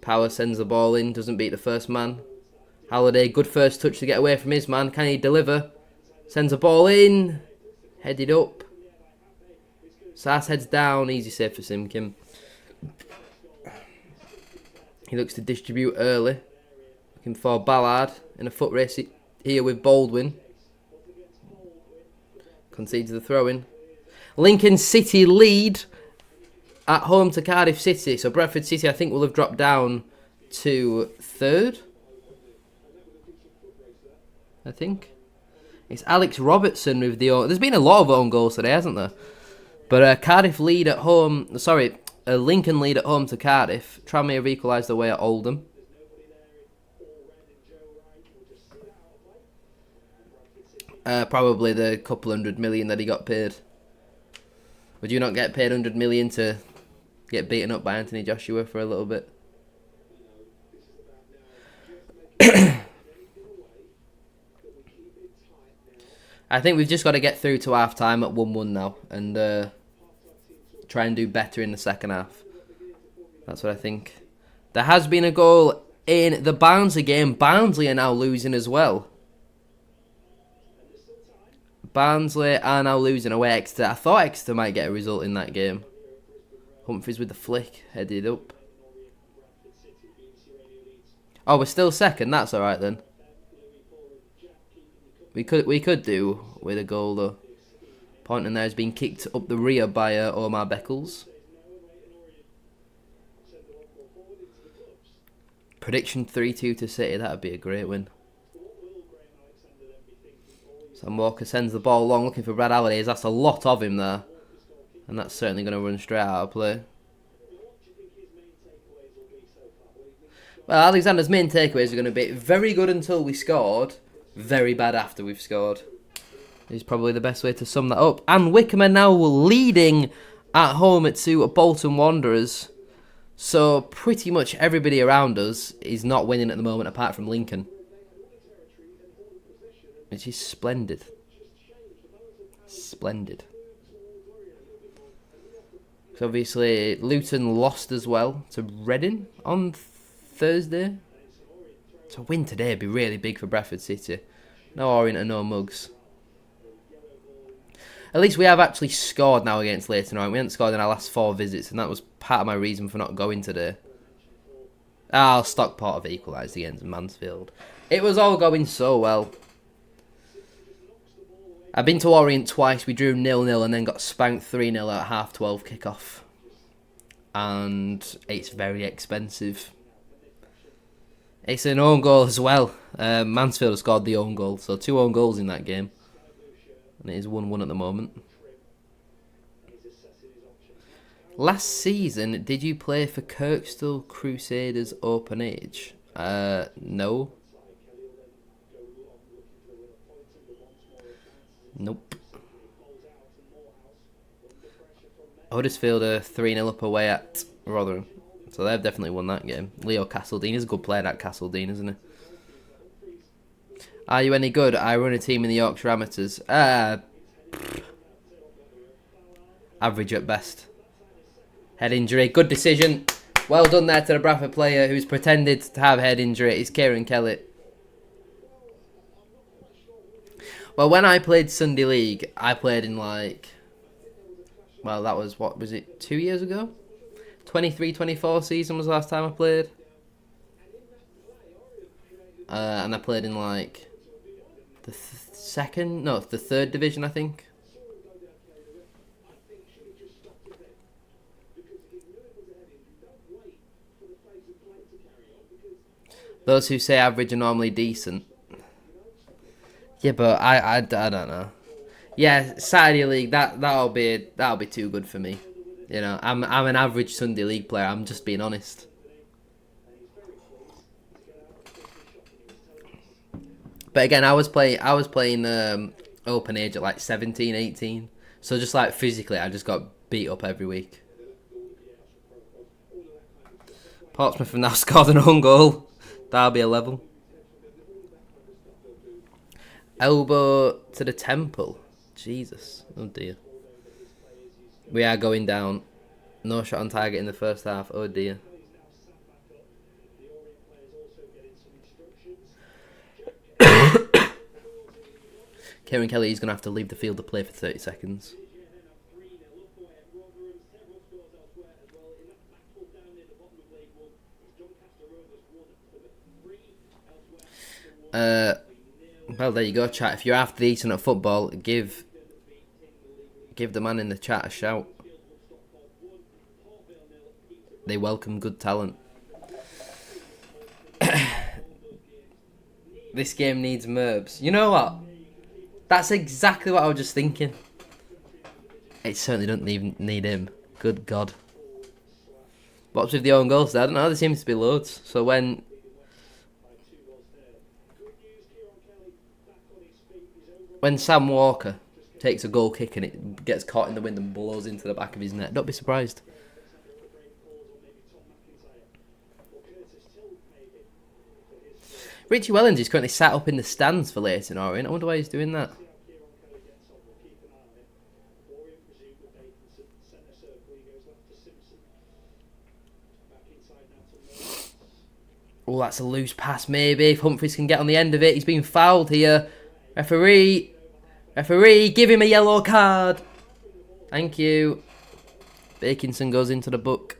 Power sends the ball in, doesn't beat the first man. Halliday, good first touch to get away from his man. Can he deliver? Sends the ball in. Headed up. Sass heads down. Easy save for Simkin. He looks to distribute early. Looking for Ballard in a foot race here with Baldwin. Concedes the throw-in. Lincoln City lead at home to Cardiff City. So Bradford City, I think, will have dropped down to third. I think. It's Alex Robertson with the... There's been a lot of own goals today, hasn't there? But Cardiff lead at home... Sorry, Lincoln lead at home to Cardiff. Tranmere have equalised away at Oldham. Probably the couple $100 million that he got paid. Would you not get paid $100 million to get beaten up by Anthony Joshua for a little bit? I think we've just got to get through to half time at 1-1 now and try and do better in the second half. That's what I think. There has been a goal in the Barnsley game. Barnsley are now losing as well. Barnsley are now losing away Exeter. I thought Exeter might get a result in that game. Humphries with the flick, headed up. Oh, we're still second. That's all right then. We could do with a goal though. Pointing there has been kicked up the rear by Omar Beckles. Prediction 3-2 to City. That would be a great win. Sam Walker sends the ball long, looking for Brad Halliday. That's a lot of him there. And that's certainly going to run straight out of play. Well, Alexander's main takeaways are going to be very good until we scored, very bad after we've scored. Is probably the best way to sum that up. And Wickham are now leading at home to Bolton Wanderers. So pretty much everybody around us is not winning at the moment apart from Lincoln. Which is splendid. Splendid. So obviously Luton lost as well to Reading on Thursday. So a win today would be really big for Bradford City. No Orient and no Mugs. At least we have actually scored now against Leyton Orient. We haven't scored in our last 4 visits, and that was part of my reason for not going today. Stockport have equalised against Mansfield. It was all going so well. I've been to Orient twice. We drew 0-0 and then got spanked 3-0 at half-12 kickoff. And it's very expensive. It's an own goal as well. Mansfield has scored the own goal. So 2 own goals in that game. And it is 1-1 at the moment. Last season, did you play for Kirkstall Crusaders Open Age? No. Nope. Huddersfield are 3-0 up away at Rotherham. So they've definitely won that game. Leo Castledine is a good player at Castledine, isn't he? Are you any good? I run a team in the Yorkshire Amateurs. Average at best. Head injury. Good decision. Well done there to the Bradford player who's pretended to have head injury. It's Kieran Kelly. Well, when I played Sunday League, I played in like... Well, that was, what was it, 2 years ago? 23-24 season was the last time I played. And I played in like... the third division, I think. Those who say average are normally decent. Yeah, but I don't know. Yeah, Saturday League, that'll be too good for me. You know, I'm an average Sunday League player. I'm just being honest. But again, I was playing open age at like 17, 18. So just like physically, I just got beat up every week. Portsmouth have now scored an own goal. That'll be a level. Elbow to the temple. Jesus. Oh dear. We are going down. No shot on target in the first half. Oh dear. Kieran Kelly is going to have to leave the field to play for 30 seconds. Well, there you go, chat. If you're after eating at football, give the man in the chat a shout. They welcome good talent. This game needs Merbs. You know what? That's exactly what I was just thinking. It certainly doesn't even need him. Good God. What's with the own goals there? I don't know. There seems to be loads. So when Sam Walker takes a goal kick and it gets caught in the wind and blows into the back of his net, don't be surprised. Richie Wellens is currently sat up in the stands for Leyton Orient. I wonder why he's doing that. Oh, that's a loose pass maybe. If Humphries can get on the end of it. He's been fouled here. Referee, give him a yellow card. Thank you. Bakinson goes into the book.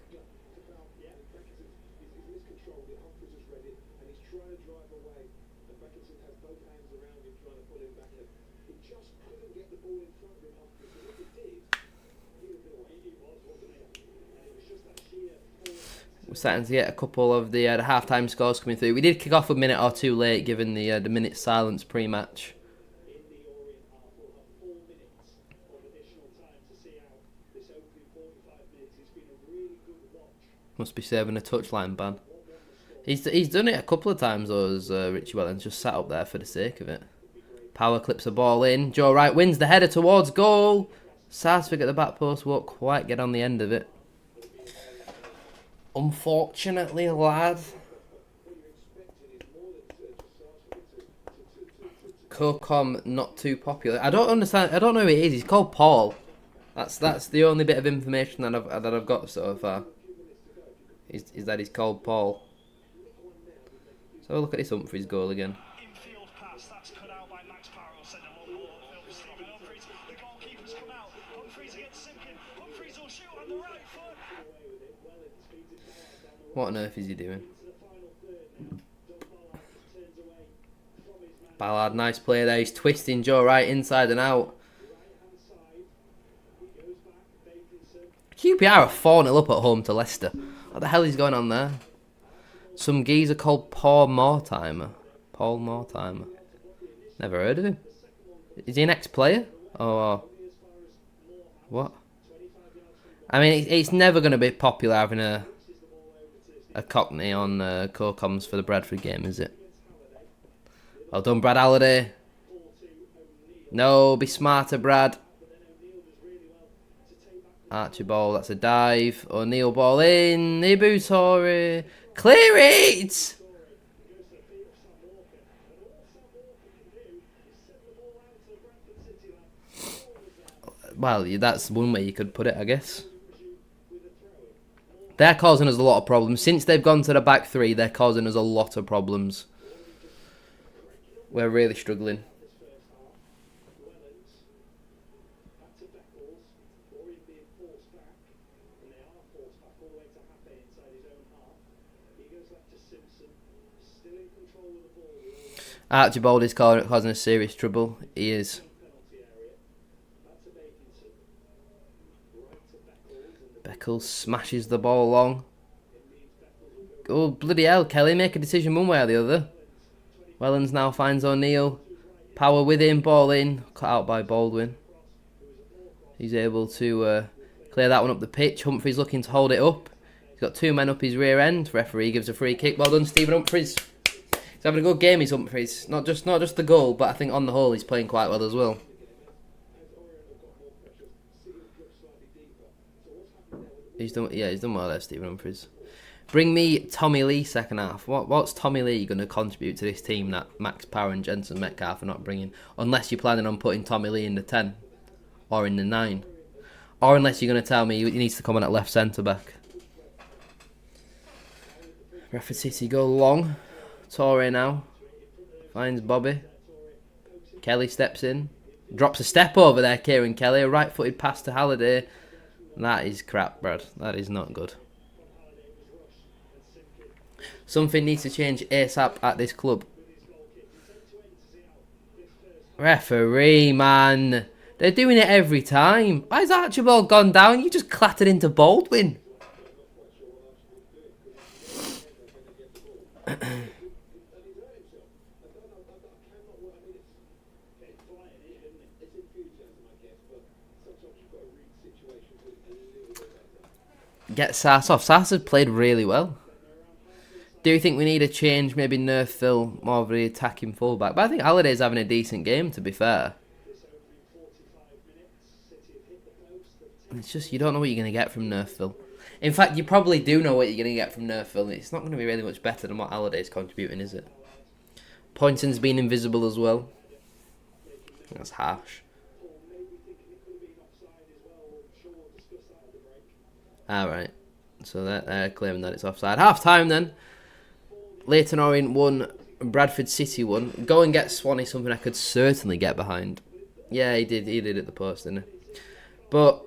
We're starting to get a couple of the half-time scores coming through. We did kick off a minute or two late, given the minute silence pre-match. Must be saving a touchline ban. He's done it a couple of times though, as Richie Wellens just sat up there for the sake of it. Power clips a ball in. Joe Wright wins the header towards goal. Sarsfield at the back post won't quite get on the end of it. Unfortunately, lad. Cocom not too popular. I don't understand. I don't know who he is. He's called Paul. That's the only bit of information that I've got so far. Is that he's called Paul. So look at this Humphries goal again. Infield pass, that's cut out by Max Barrow, sent a long ball, Stephen Humphries, the goalkeeper's come out, Humphries against Simpkin, Humphries will shoot on the right foot. What on earth is he doing? Ballard, nice play there, he's twisting Joe Wright inside and out. QPR are 4-0 up at home to Leicester. What the hell is going on there? Some geezer called Paul Mortimer. Paul Mortimer. Never heard of him. Is he an ex-player? Or what? I mean, it's never going to be popular having a Cockney on co-coms for the Bradford game, is it? Well done, Brad Halliday. No, be smarter, Brad. Archibald, that's a dive. O'Neill ball in. Ibu Torre. Clear it! Well, that's one way you could put it, I guess. They're causing us a lot of problems. Since they've gone to the back three, they're causing us a lot of problems. We're really struggling. Archibald is causing us serious trouble. He is. Beckles smashes the ball along. Oh, bloody hell, Kelly, make a decision one way or the other. Wellens now finds O'Neill. Power with him, ball in. Cut out by Baldwin. He's able to clear that one up the pitch. Humphries looking to hold it up. He's got two men up his rear end. Referee gives a free kick. Well done, Stephen Humphries. He's having a good game, he's Humphries. Not just the goal, but I think on the whole he's playing quite well as well. He's done well there, Stephen Humphries. Bring me Tommy Lee second half. What's Tommy Lee going to contribute to this team that Max Power and Jensen Metcalf are not bringing? Unless you're planning on putting Tommy Lee in the 10 or in the 9. Or unless you're going to tell me he needs to come on at left centre back. Bradford City go long. Torre now finds Bobby. Kelly steps in. Drops a step over there, Kieran Kelly. A right-footed pass to Halliday. That is crap, Brad. That is not good. Something needs to change ASAP at this club. Referee, man. They're doing it every time. Why has Archibald gone down? You just clattered into Baldwin. Get Sars off. Sars has played really well. Do you think we need a change? Maybe Nerthville, more of the attacking fullback. But I think Halliday's having a decent game, to be fair. It's just, you don't know what you're going to get from Nerthville. In fact, you probably do know what you're going to get from Nerthville. It's not going to be really much better than what Halliday's contributing, is it? Poynton's been invisible as well. That's harsh. Alright. So they're claiming that it's offside. Half time then. Leyton Orient won, Bradford City won. Go and get Swanee, something I could certainly get behind. Yeah, he did at the post, didn't he? But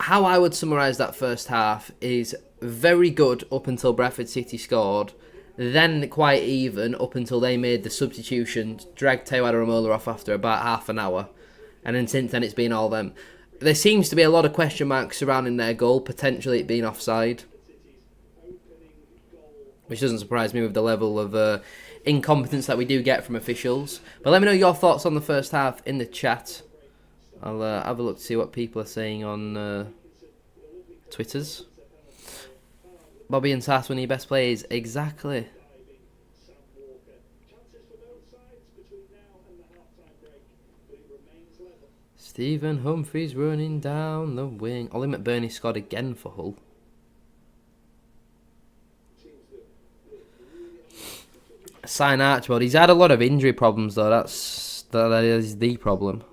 how I would summarise that first half is very good up until Bradford City scored. Then quite even up until they made the substitution, dragged Teo Adaramola off after about half an hour. And then since then it's been all them. There seems to be a lot of question marks surrounding their goal, potentially it being offside. Which doesn't surprise me with the level of incompetence that we do get from officials. But let me know your thoughts on the first half in the chat. I'll have a look to see what people are saying on Twitters. Bobby and Sass, one of your best players. Exactly. Stephen Humphries running down the wing. Ollie McBurney scored again for Hull. Sign Archibald. He's had a lot of injury problems though. That is the problem.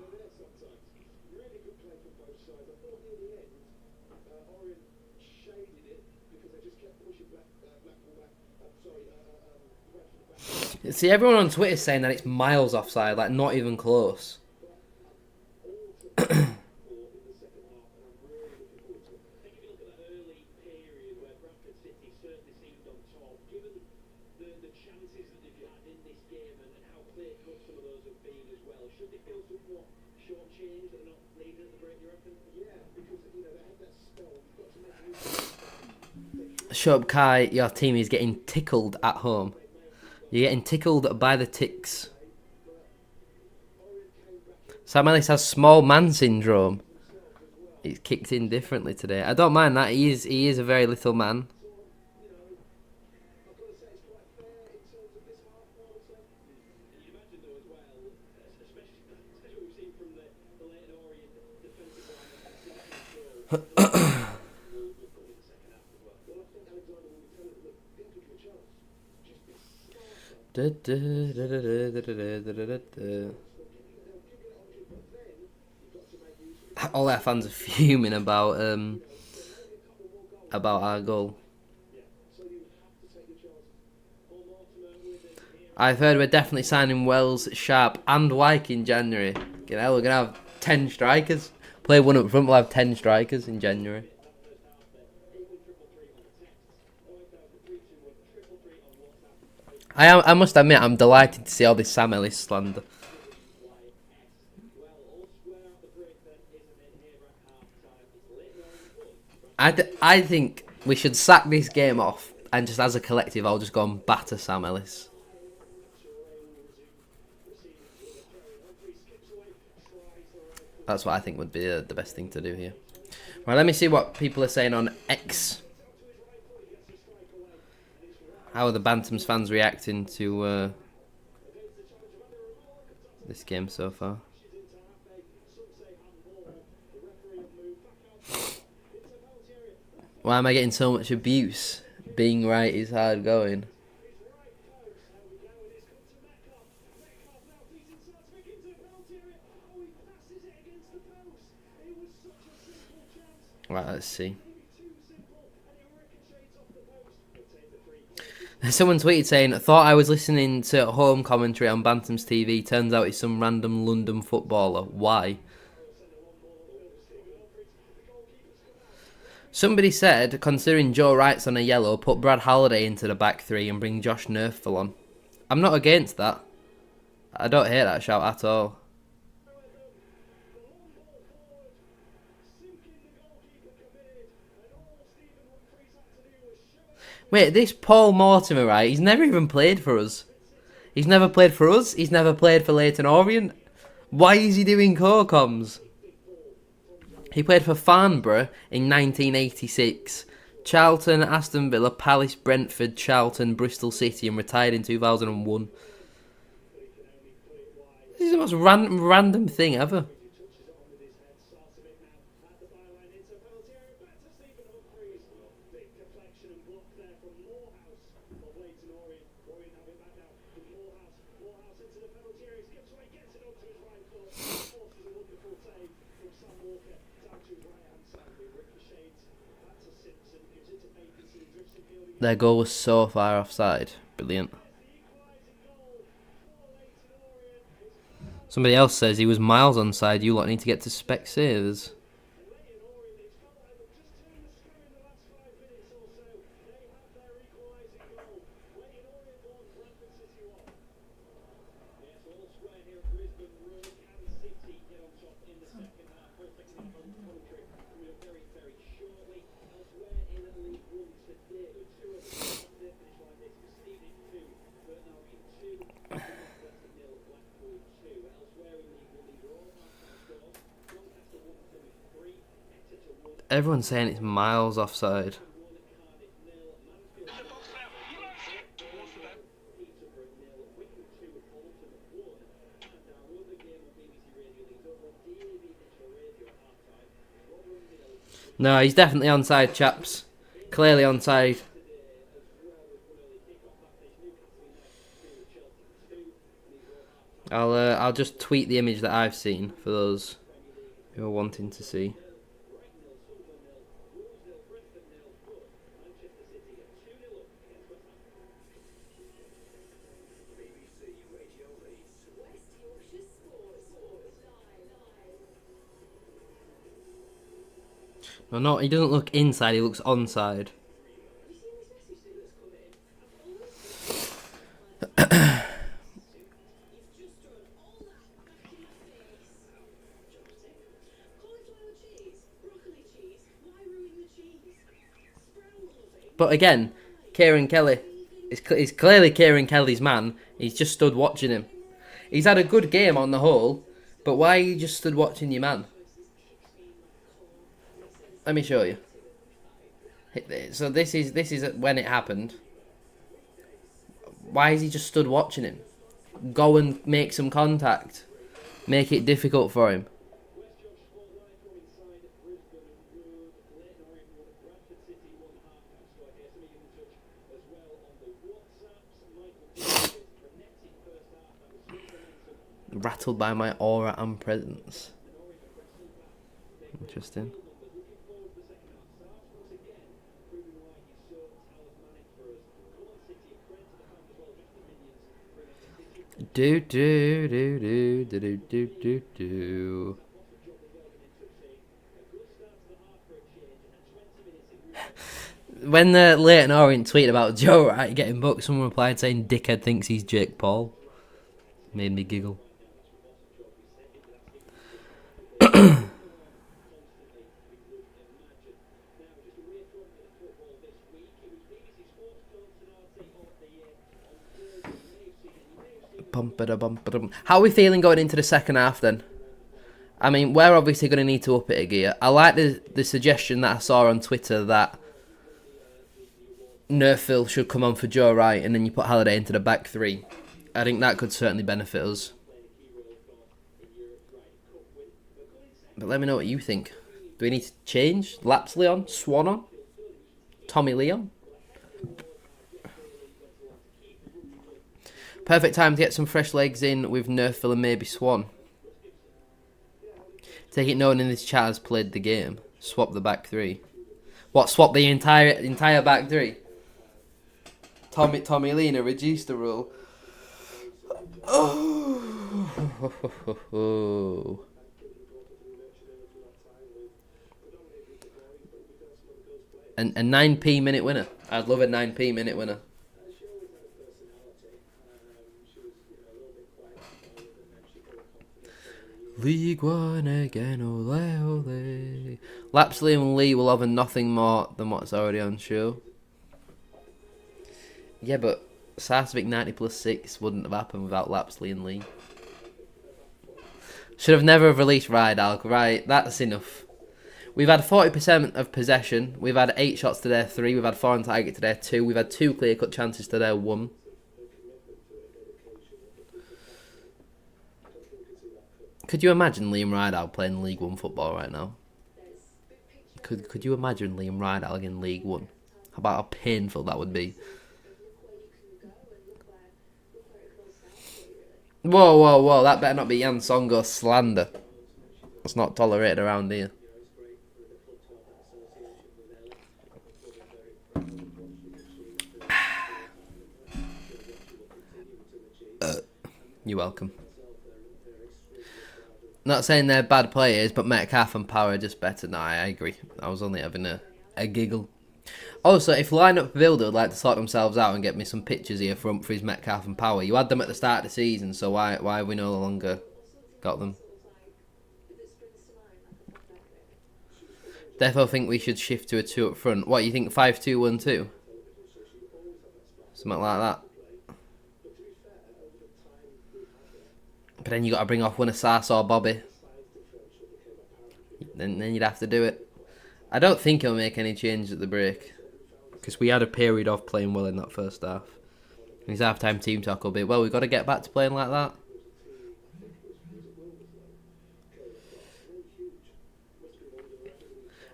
See, everyone on Twitter is saying that it's miles offside, like not even close. Shut up, Kai. Your team is getting tickled at home. You're getting tickled by the ticks. Sam Ellis has small man syndrome. He's kicked in differently today. I don't mind that. He is a very little man. All our fans are fuming about our goal. I've heard we're definitely signing Wells, Sharp and Wyke in January. You know, we're going to have 10 strikers. Play one up front, we'll have 10 strikers in January. I must admit, I'm delighted to see all this Sam Ellis slander. I think we should sack this game off and just as a collective, I'll just go and batter Sam Ellis. That's what I think would be the best thing to do here. Right, let me see what people are saying on X. How are the Bantams fans reacting to this game so far? Why am I getting so much abuse? Being right is hard going. Right, let's see. Someone tweeted saying, thought I was listening to home commentary on Bantams TV. Turns out it's some random London footballer. Why? Somebody said, considering Joe Wright's on a yellow, put Brad Halliday into the back three and bring Josh Nerfel on. I'm not against that. I don't hate that shout at all. Wait, this Paul Mortimer, right? He's never even played for us. He's never played for us. He's never played for Leyton Orient. Why is he doing co-coms? He played for Farnborough in 1986. Charlton, Aston Villa, Palace, Brentford, Charlton, Bristol City, and retired in 2001. This is the most random thing ever. Their goal was so far offside. Brilliant. Somebody else says he was miles onside. You lot need to get to Specsavers. Everyone's saying it's miles offside. No, he's definitely onside, chaps. Clearly onside. I'll just tweet the image that I've seen for those who are wanting to see. No, he doesn't look inside, he looks onside. But again, Kieran Kelly, it's clearly Kieran Kelly's man. He's just stood watching him. He's had a good game on the whole, but why are you just stood watching your man? Let me show you. So this is when it happened. Why is he just stood watching him? Go and make some contact. Make it difficult for him. Rattled by my aura and presence. Interesting. Do do do do do do do do do. When the Leyton Orient tweeted about Joe Wright getting booked, someone replied saying "Dickhead thinks he's Jake Paul." Made me giggle. How are we feeling going into the second half then? I mean, we're obviously going to need to up it a gear. I like the suggestion that I saw on Twitter that Nerfil should come on for Joe Wright and then you put Halliday into the back three. I think that could certainly benefit us. But let me know what you think. Do we need to change? Lapsley on? Swan on? Tommy Lee on? Perfect time to get some fresh legs in with Nerfil and maybe Swan. Take it no one in this chat has played the game. Swap the back three. What, swap the entire back three? Tommy Lee in a register rule. Oh. And a 9p minute winner. I'd love a 9p minute winner. League One again, ole ole. Lapsley and Lee will offer nothing more than what's already on show. Yeah, but Sarcevic 90 plus 6 wouldn't have happened without Lapsley and Lee. Should have never have released Rydalk. Right, that's enough. We've had 40% of possession. We've had 8 shots to their 3. We've had 4 on target to their 2. We've had 2 clear-cut chances to their 1. Could you imagine Liam Rydal playing League One football right now? Could you imagine Liam Rydal in League One? How about how painful that would be? Whoa, that better not be Jan Songo slander. It's not tolerated around here. You're welcome. Not saying they're bad players, but Metcalf and Power are just better. No, I agree. I was only having a giggle. Also, if lineup builder would like to sort themselves out and get me some pictures here for Humphries, Metcalf and Power, you had them at the start of the season, so why have we no longer got them? Therefore, think we should shift to a 2 up front. What, you think 5-2-1-2? Something like that. But then you got to bring off one of Sars or Bobby. Then you'd have to do it. I don't think he'll make any changes at the break. Because we had a period of playing well in that first half. His half-time team talk will be, well, we've got to get back to playing like that.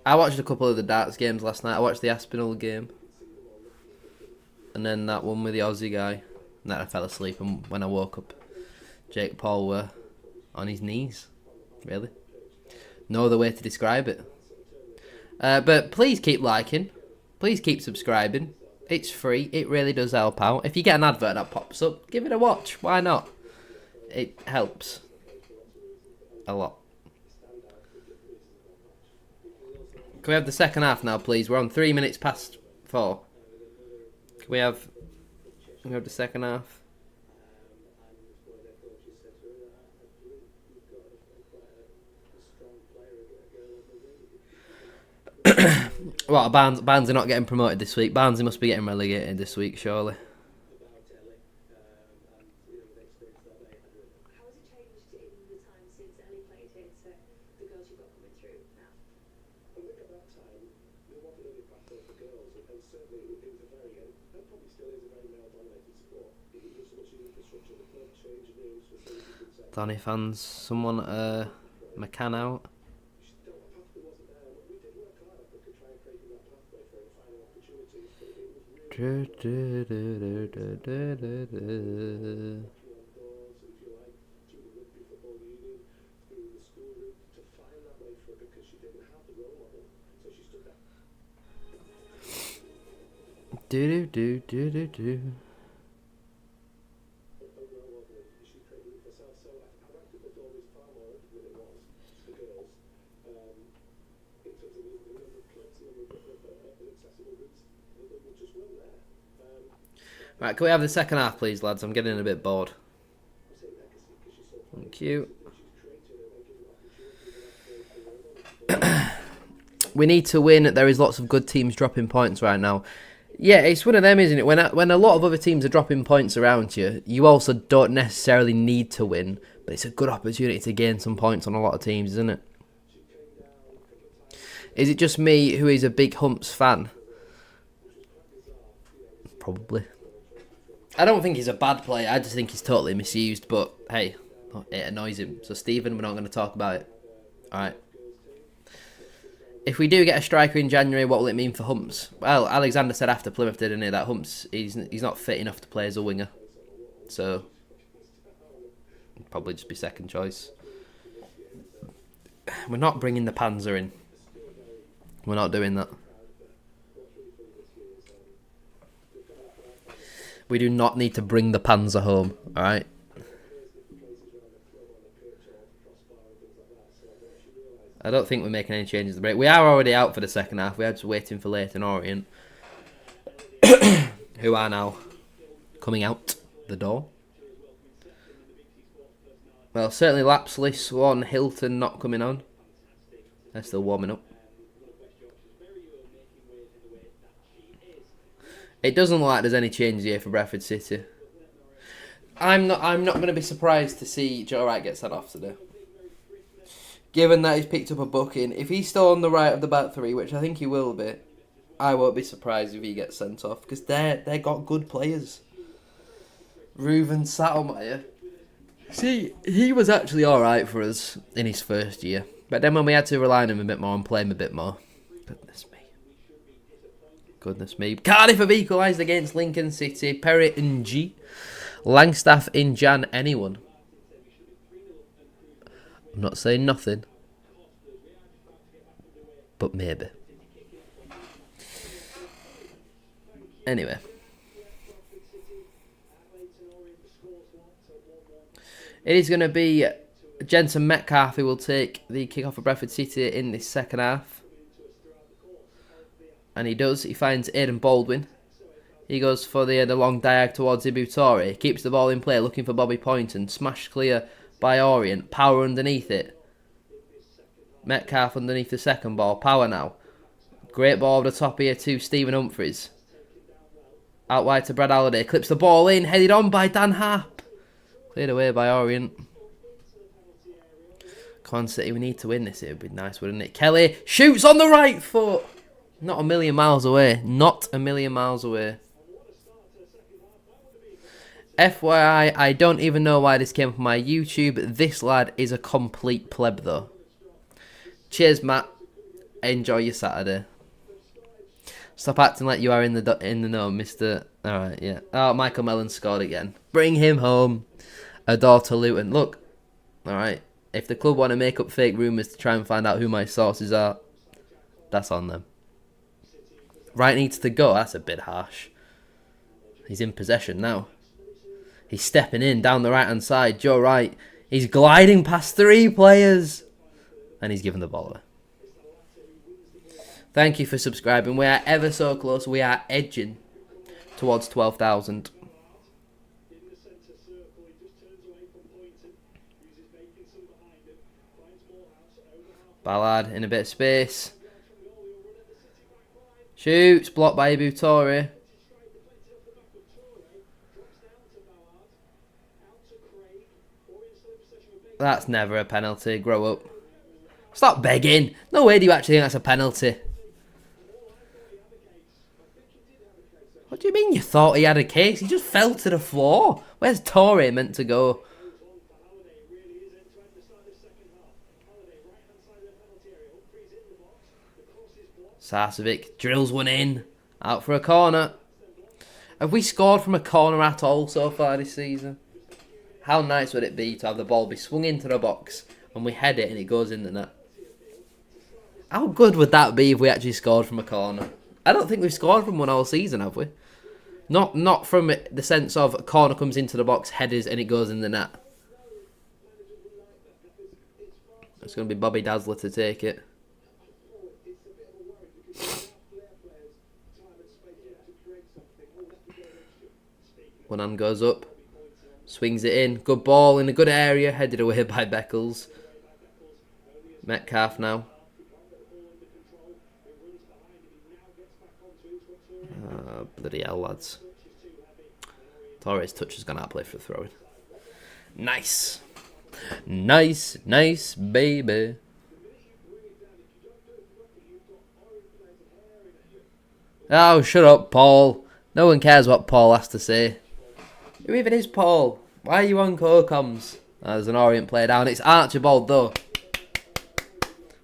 I watched a couple of the darts games last night. I watched the Aspinall game. And then that one with the Aussie guy. And then I fell asleep, and when I woke up, Jake Paul were on his knees. Really. No other way to describe it. But please keep liking. Please keep subscribing. It's free. It really does help out. If you get an advert that pops up, give it a watch. Why not? It helps. A lot. Can we have the second half now, please? We're on 3 minutes past 4. Can we have the second half? Well, Barnes are not getting promoted this week. Barnsley must be getting relegated this week, surely. Danny fans, someone McCann out. Do do do do do. Right, can we have the second half, please, lads? I'm getting a bit bored. Thank you. We need to win. There is lots of good teams dropping points right now. Yeah, it's one of them, isn't it? When a lot of other teams are dropping points around you, you also don't necessarily need to win, but it's a good opportunity to gain some points on a lot of teams, isn't it? Is it just me who is a big Humps fan? Probably. I don't think he's a bad player. I just think he's totally misused. But hey, it annoys him. So Stephen, we're not going to talk about it. All right. If we do get a striker in January, what will it mean for Humps? Well, Alexander said after Plymouth, didn't he, that Humps he's not fit enough to play as a winger. So probably just be second choice. We're not bringing the Panzer in. We're not doing that. We do not need to bring the Panzer home, alright? I don't think we're making any changes to the break. We are already out for the second half. We are just waiting for Leyton Orient, who are now coming out the door. Well, certainly Lapsley, Swan, Hilton not coming on. They're still warming up. It doesn't look like there's any change here for Bradford City. I'm not going to be surprised to see Joe Wright get sent off today. Given that he's picked up a booking, if he's still on the right of the back three, which I think he will be, I won't be surprised if he gets sent off because they got good players. Reuven Sattelmeyer. See, he was actually all right for us in his first year, but then when we had to rely on him a bit more and play him a bit more, goodness me. Cardiff have equalised against Lincoln City. Perry and G. Langstaff in Jan. Anyone? I'm not saying nothing, but maybe. Anyway. It is going to be Jensen Metcalf who will take the kick-off for Bradford City in this second half. And he does. He finds Aidan Baldwin. He goes for the long diag towards Ibu Torre. Keeps the ball in play, looking for Bobby Poynton. Smashed clear by Orient. Power underneath it. Metcalf underneath the second ball. Power now. Great ball over the top here to Stephen Humphries. Out wide to Brad Halliday. Clips the ball in. Headed on by Dan Harp. Cleared away by Orient. Come on, City. We need to win this. It would be nice, wouldn't it? Kelly shoots on the right foot. Not a million miles away. Not a million miles away. FYI, I don't even know why this came from my YouTube. This lad is a complete pleb, though. Cheers, Matt. Enjoy your Saturday. Stop acting like you are in the know, Mr. Alright, yeah. Oh, Michael Mellon scored again. Bring him home. Adore to Luton. Look, alright. If the club want to make up fake rumours to try and find out who my sources are, that's on them. Wright needs to go. That's a bit harsh. He's in possession now. He's stepping in down the right-hand side. Joe Wright. He's gliding past 3 players. And he's given the ball away. Thank you for subscribing. We are ever so close. We are edging towards 12,000. Ballard in a bit of space. Shoots, blocked by Ibu Torre. That's never a penalty. Grow up. Stop begging. No way do you actually think that's a penalty. What do you mean you thought he had a case? He just fell to the floor. Where's Torre meant to go? Sarcevic drills one in. Out for a corner. Have we scored from a corner at all so far this season? How nice would it be to have the ball be swung into the box and we head it and it goes in the net? How good would that be if we actually scored from a corner? I don't think we've scored from one all season, have we? Not from the sense of a corner comes into the box, headers, and it goes in the net. It's going to be Bobby Dazzler to take it. One hand goes up. Swings it in. Good ball in a good area. Headed away by Beckles. Metcalf now. Bloody hell, lads. Torres' touch has gone out of play for throwing. Nice. Nice, baby. Oh, shut up, Paul. No one cares what Paul has to say. Who even is Paul? Why are you on co-coms? There's an Orient player down. It's Archibald, though.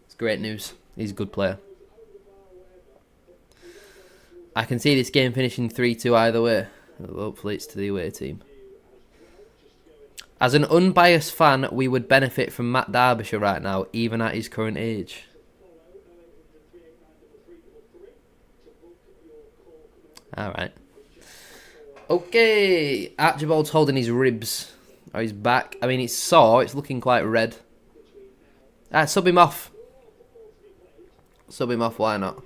It's great news. He's a good player. I can see this game finishing 3-2 either way. Hopefully it's to the away team. As an unbiased fan, we would benefit from Matt Derbyshire right now, even at his current age. Alright. Okay. Archibald's holding his ribs. Or his back. I mean, it's sore. It's looking quite red. Sub him off. Sub him off, why not?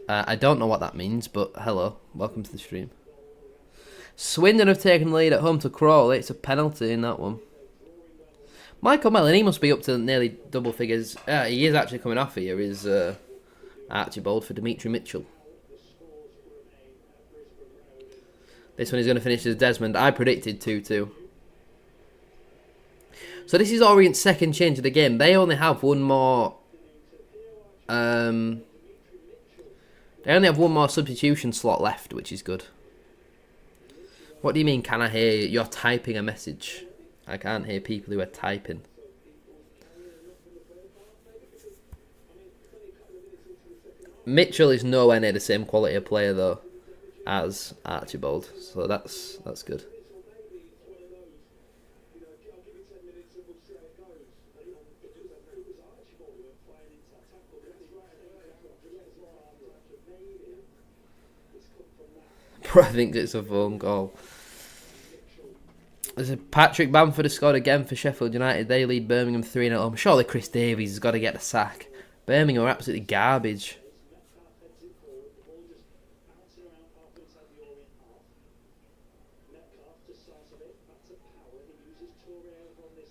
I don't know what that means, but hello. Welcome to the stream. Swindon have taken the lead at home to Crawley. It's a penalty in that one. Michael Mellon, he must be up to nearly double figures. He is actually coming off here, is Archibald for Dimitri Mitchell. This one is going to finish as Desmond. I predicted 2-2. So this is Orient's second change of the game. They only have one more... They only have one more substitution slot left, which is good. What do you mean, can I hear you? You're typing a message. I can't hear people who are typing. Mitchell is nowhere near the same quality of player, though, as Archibald. So that's good. I think it's a phone call. There's a Patrick Bamford has scored again for Sheffield United. They lead Birmingham 3-0 at home. Surely Chris Davies has got to get a sack. Birmingham are absolutely garbage.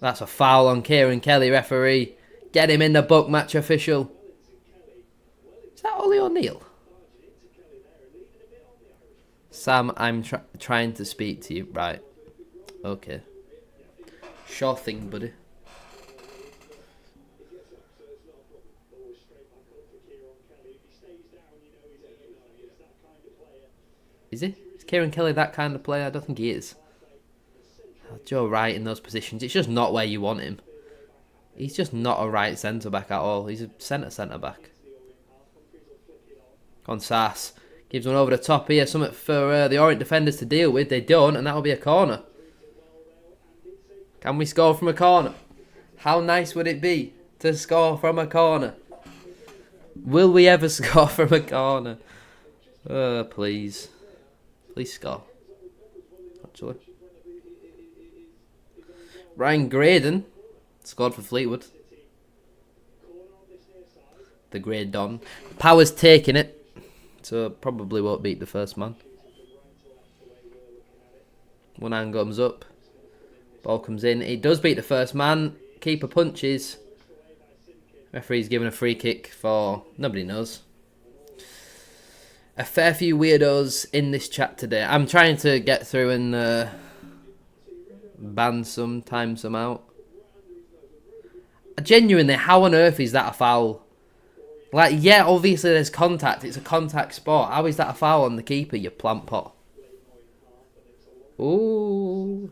That's a foul on Kieran Kelly, referee. Get him in the book, match official. Is that Ollie O'Neill? Sam, I'm trying to speak to you. Right. Okay. Sure thing, buddy. Is he? Is Kieran Kelly that kind of player? I don't think he is. Joe Wright in those positions. It's just not where you want him. He's just not a right centre-back at all. He's a centre-back. On Sass. Gives one over the top here. Something for the Orient defenders to deal with. They don't, and that'll be a corner. Can we score from a corner? How nice would it be to score from a corner? Will we ever score from a corner? Please. Please score. Actually. Ryan Graydon scored for Fleetwood. The Grey Don. Power's taking it. So probably won't beat the first man. One hand comes up. Ball comes in. He does beat the first man. Keeper punches. Referee's given a free kick for nobody knows. A fair few weirdos in this chat today. I'm trying to get through and ban some, time some out. Genuinely, how on earth is that a foul? Like, yeah, obviously there's contact. It's a contact sport. How is that a foul on the keeper, you plant pot? Ooh.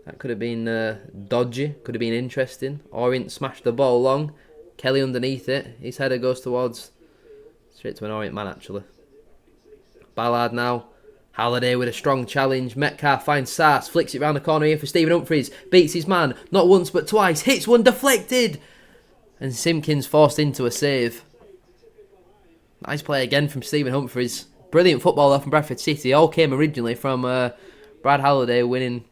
That could have been dodgy. Could have been interesting. Orient smashed the ball long. Kelly underneath it. His header goes towards... straight to an Orient man, actually. Ballard now. Halliday with a strong challenge. Metcalf finds Sars, flicks it round the corner here for Stephen Humphries. Beats his man, not once but twice. Hits one, deflected. And Simpkins forced into a save. Nice play again from Stephen Humphries. Brilliant football though from Bradford City. All came originally from Brad Halliday winning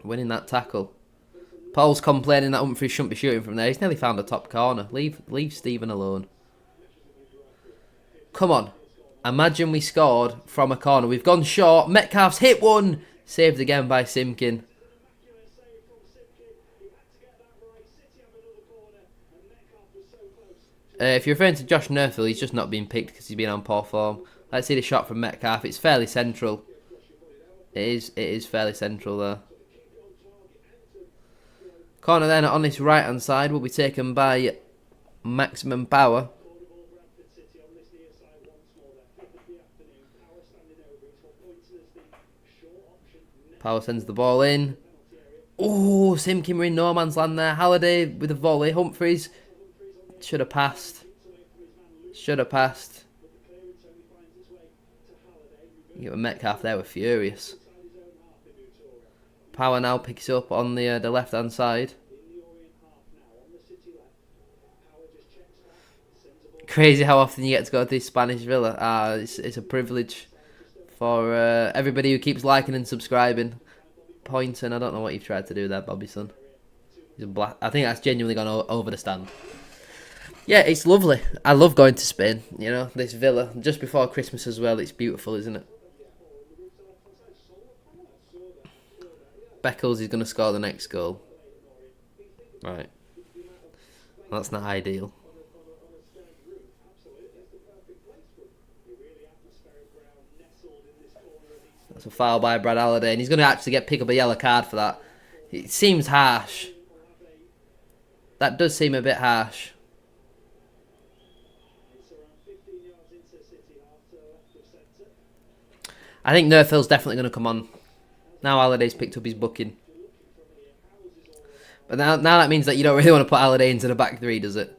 that tackle. Paul's complaining that Humphries shouldn't be shooting from there. He's nearly found the top corner. Leave Stephen alone. Come on. Imagine we scored from a corner. We've gone short. Metcalf's hit one. Saved again by Simpkin. If you're referring to Josh Nerthel, he's just not been picked because he's been on poor form. Let's see the shot from Metcalf. It's fairly central. It is fairly central there. Corner then on this right hand side will be taken by Maximum Power. Power sends the ball in. Oh, Simkin were in no man's land there. Halliday with a volley. Humphries should have passed. You get Metcalf there, were furious. Power now picks up on the left hand side. Crazy how often you get to go to this Spanish Villa. It's a privilege for everybody who keeps liking and subscribing. Pointing, I don't know what you've tried to do there, Bobby son. I think that's genuinely gone over the stand. Yeah, it's lovely. I love going to Spain. You know, this Villa just before Christmas as well. It's beautiful, isn't it? Beckles is going to score the next goal. Right. That's not ideal. That's a foul by Brad Halliday, and he's going to actually pick up a yellow card for that. It seems harsh. That does seem a bit harsh. I think Nerthel's definitely going to come on. Now Halliday's picked up his booking. But now that means that you don't really want to put Halliday into the back three, does it?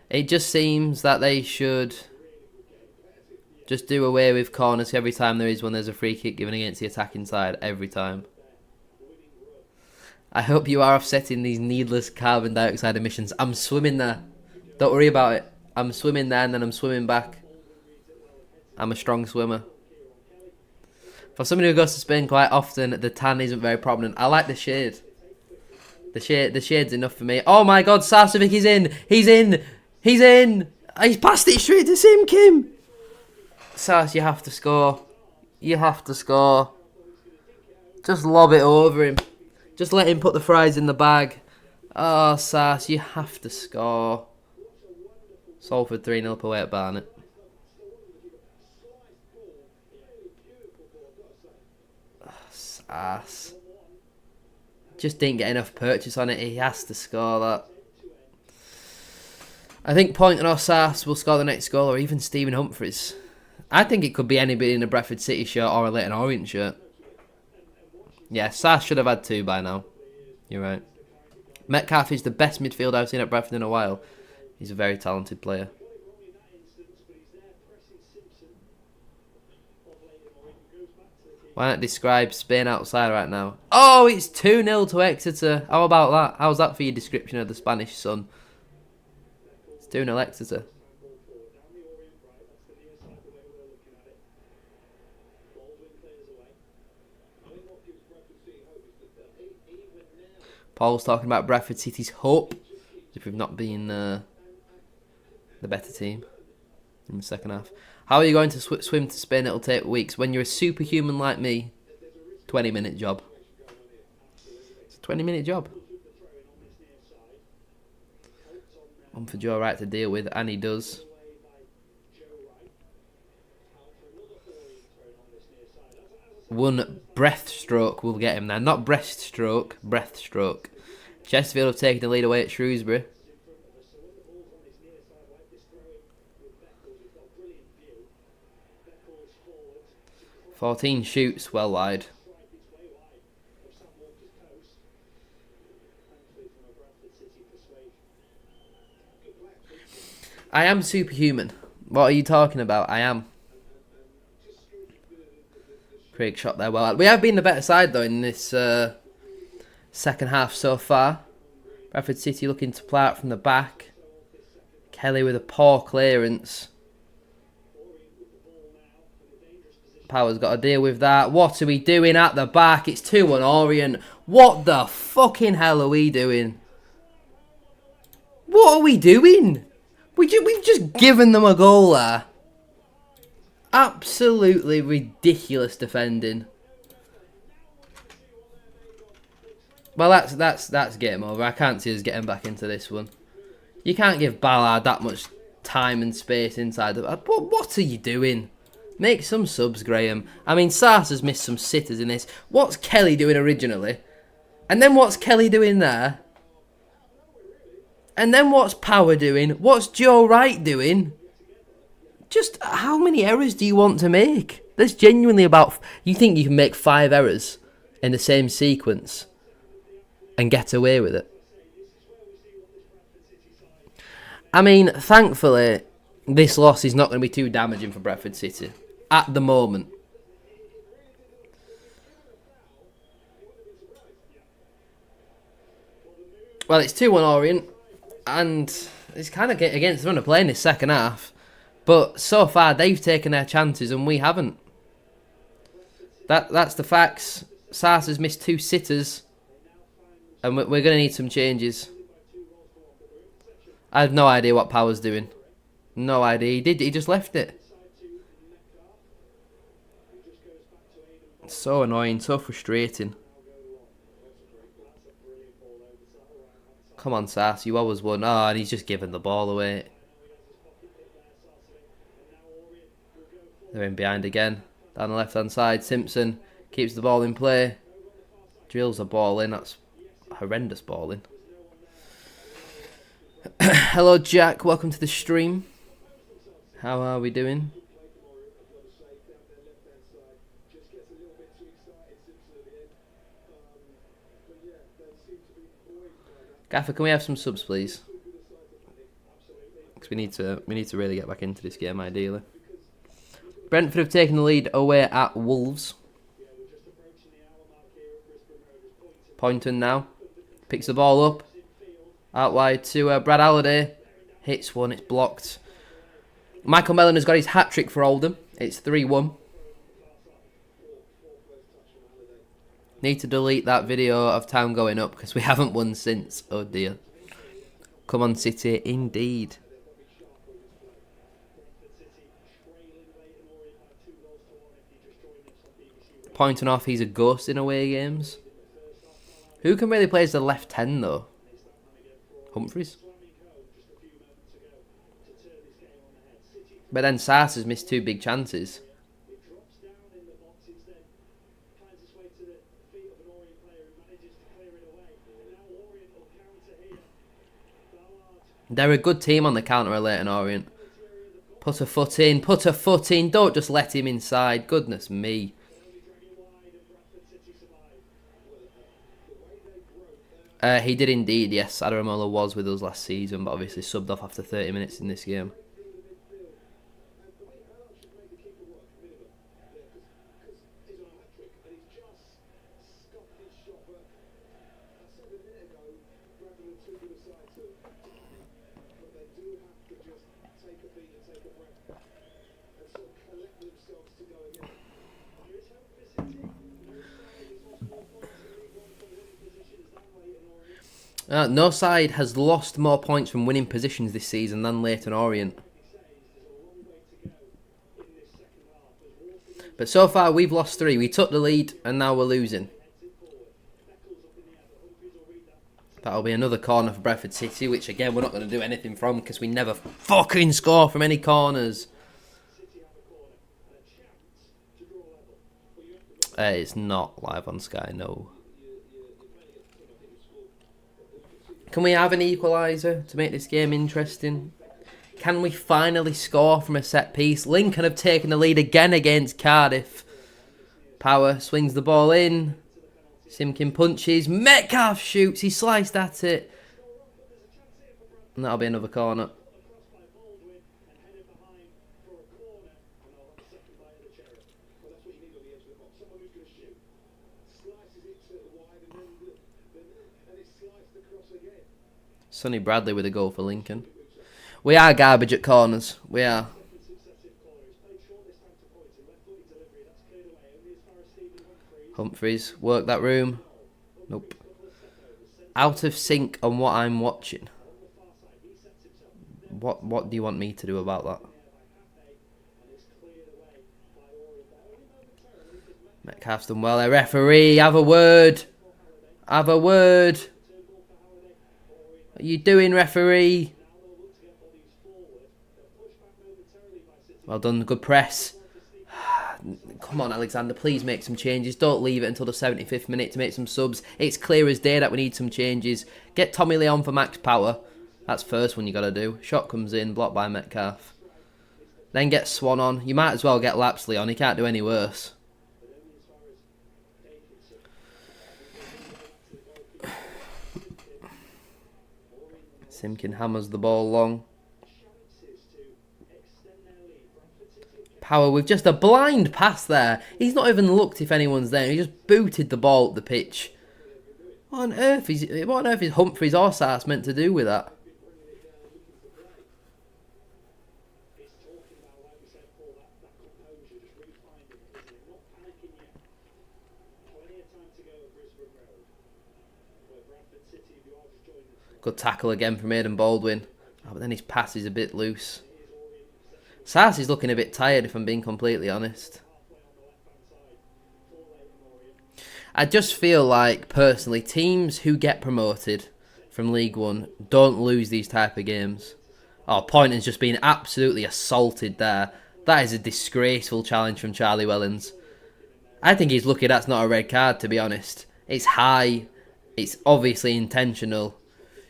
It just seems that they should just do away with corners every time there is one. There's a free kick given against the attacking side. Every time. I hope you are offsetting these needless carbon dioxide emissions. I'm swimming there. Don't worry about it. I'm swimming there and then I'm swimming back. I'm a strong swimmer. For somebody who goes to Spain quite often, the tan isn't very prominent. I like the shade. The shade's enough for me. Oh my God, Sarcevic is in. He's in. He's passed it straight to Simkim. Sars, you have to score. Just lob it over him. Just let him put the fries in the bag. Oh, Sars, you have to score. Salford 3-0 up away at Barnet. Ass. Just didn't get enough purchase on it. He has to score that. I think Poynton or Sars will score the next goal, or even Stephen Humphries. I think it could be anybody in a Bradford City shirt or a Leyton Orient shirt. Yeah, Sars should have had 2 by now. You're right. Metcalf is the best midfielder I've seen at Bradford in a while. He's a very talented player. Why not describe Spain outside right now? Oh, it's 2-0 to Exeter. How about that? How's that for your description of the Spanish sun? It's 2-0 Exeter. Paul's talking about Bradford City's hope, if we've not been the better team in the second half. How are you going to swim to Spain? It'll take weeks. When you're a superhuman like me, 20-minute job. It's a 20-minute job. One for Joe Wright to deal with, and he does. One breathstroke will get him there. Not breaststroke, breathstroke. Chesterfield have taken the lead away at Shrewsbury. .14 shoots well wide. I am superhuman. What are you talking about? I am. Craig shot there well. We have been the better side, though, in this second half so far. Bradford City looking to play out from the back. Kelly with a poor clearance. Power's got to deal with that. What are we doing at the back? It's 2-1 Orient. What the fucking hell are we doing? What are we doing? We've just given them a goal there. Absolutely ridiculous defending. Well, that's game over. I can't see us getting back into this one. You can't give Ballard that much time and space inside the... What are you doing? Make some subs, Graham. I mean, Sars has missed some sitters in this. What's Kelly doing originally? And then what's Kelly doing there? And then what's Power doing? What's Joe Wright doing? Just how many errors do you want to make? There's genuinely about... You think you can make 5 errors in the same sequence and get away with it? I mean, thankfully, this loss is not going to be too damaging for Bradford City at the moment. Well, it's 2-1 Orient, and it's kind of against the run of play in this second half. But so far, they've taken their chances and we haven't. That's the facts. Sars has missed 2 sitters, and we're going to need some changes. I have no idea what Power's doing. No idea. He just left it. So annoying, so frustrating. Come on, Sars, you always won. Oh, and he's just given the ball away. They're in behind again. Down the left-hand side, Simpson keeps the ball in play. Drills the ball in. That's horrendous ball in. Hello, Jack. Welcome to the stream. How are we doing? Gaffer, can we have some subs, please? Because we need to really get back into this game, ideally. Brentford have taken the lead away at Wolves. Poynton now picks the ball up out wide to Brad Halliday. Hits one, it's blocked. Michael Mellon has got his hat-trick for Oldham. It's 3-1. Need to delete that video of Town going up because we haven't won since. Oh dear. Come on, City, indeed. Pointing off, he's a ghost in away games. Who can really play as the left 10 though? Humphreys. But then Sars has missed 2 big chances. They're a good team on the counter at Leyton Orient. Put a foot in, put a foot in. Don't just let him inside. Goodness me. He did indeed, yes. Adaramola was with us last season, but obviously subbed off after 30 minutes in this game. No side has lost more points from winning positions this season than Leyton Orient. But so far we've lost 3. We took the lead and now we're losing. That'll be another corner for Bradford City, which again we're not going to do anything from because we never fucking score from any corners. It's not live on Sky, no. Can we have an equaliser to make this game interesting? Can we finally score from a set piece? Lincoln have taken the lead again against Cardiff. Power swings the ball in. Simkin punches. Metcalf shoots. He sliced at it. And that'll be another corner. Sonny Bradley with a goal for Lincoln. We are garbage at corners. We are. Humphreys, work that room. Nope. Out of sync on what I'm watching. What do you want me to do about that? Metcalf's done well there. Referee, have a word. Have a word. What are you doing, referee? Well done, good press. Come on, Alexander, please make some changes. Don't leave it until the 75th minute to make some subs. It's clear as day that we need some changes. Get Tommy Lee on for max power. That's first one you got to do. Shot comes in, blocked by Metcalf. Then get Swan on. You might as well get Lapsley on. He can't do any worse. Simpkin hammers the ball long. Power with just a blind pass there. He's not even looked if anyone's there. He just booted the ball up the pitch. What on earth is Humphreys or Sars meant to do with that? Good tackle again from Aidan Baldwin. Oh, but then his pass is a bit loose. Sars is looking a bit tired, if I'm being completely honest. I just feel like, personally, teams who get promoted from League One don't lose these type of games. Oh, Poynton's just been absolutely assaulted there. That is a disgraceful challenge from Charlie Wellens. I think he's lucky that's not a red card, to be honest. It's high. It's obviously intentional.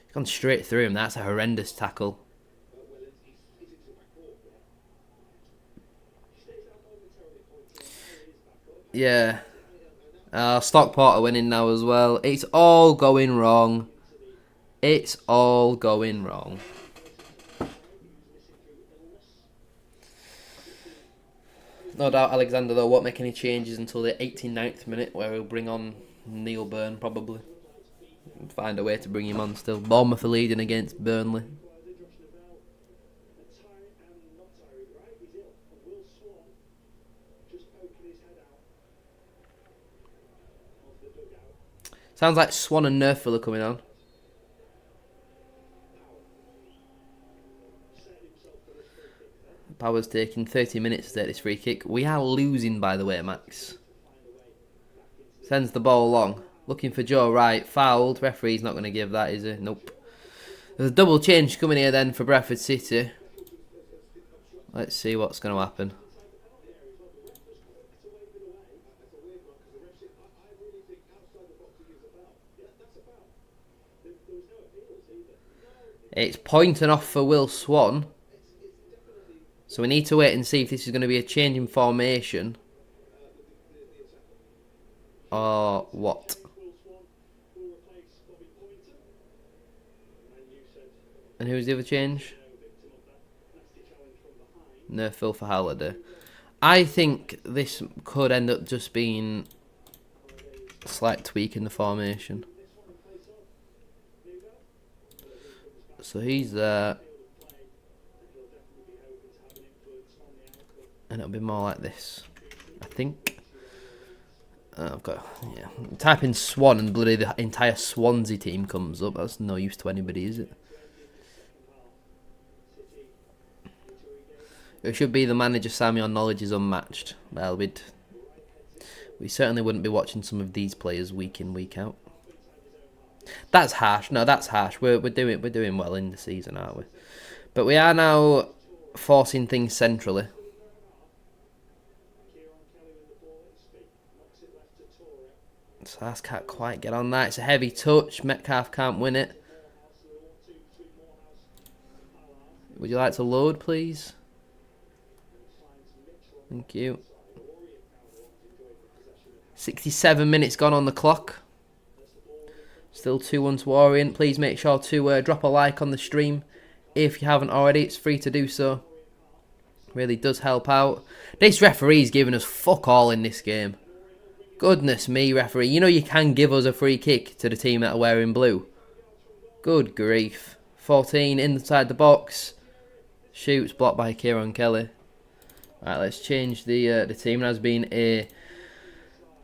He's gone straight through him. That's a horrendous tackle. Yeah. Stockport are winning now as well. It's all going wrong. It's all going wrong. No doubt Alexander, though, won't make any changes until the 89th minute, where he'll bring on Neil Byrne, probably. Find a way to bring him on still. Bournemouth are leading against Burnley. Sounds like Swan and Nerfville are coming on. Power's taking 30 minutes to take this free kick. We are losing, by the way, Max. Sends the ball long. Looking for Joe Wright. Fouled. Referee's not going to give that, is he? Nope. There's a double change coming here then for Bradford City. Let's see what's going to happen. It's pointing off for Will Swan. So we need to wait and see if this is going to be a change in formation. Or what? And who's the other change? Nerfville for Halliday. I think this could end up just being a slight tweak in the formation. So he's there. And it'll be more like this, I think. I've got, yeah. Type in Swan and bloody the entire Swansea team comes up. That's no use to anybody, is it? It should be the manager Samuel knowledge is unmatched. Well, we certainly wouldn't be watching some of these players week in, week out. That's harsh. No, that's harsh. We're doing well in the season, aren't we? But we are now forcing things centrally. Sars can't quite get on that. It's a heavy touch. Metcalf can't win it. Would you like to load, please? Thank you. 67 minutes gone on the clock. Still 2-1 to Orient. Please make sure to drop a like on the stream. If you haven't already, it's free to do so. Really does help out. This referee's giving us fuck all in this game. Goodness me, referee. You know you can give us a free kick to the team that are wearing blue. Good grief. 14 inside the box. Shoots, blocked by Kieran Kelly. Right, let's change the team. There has been a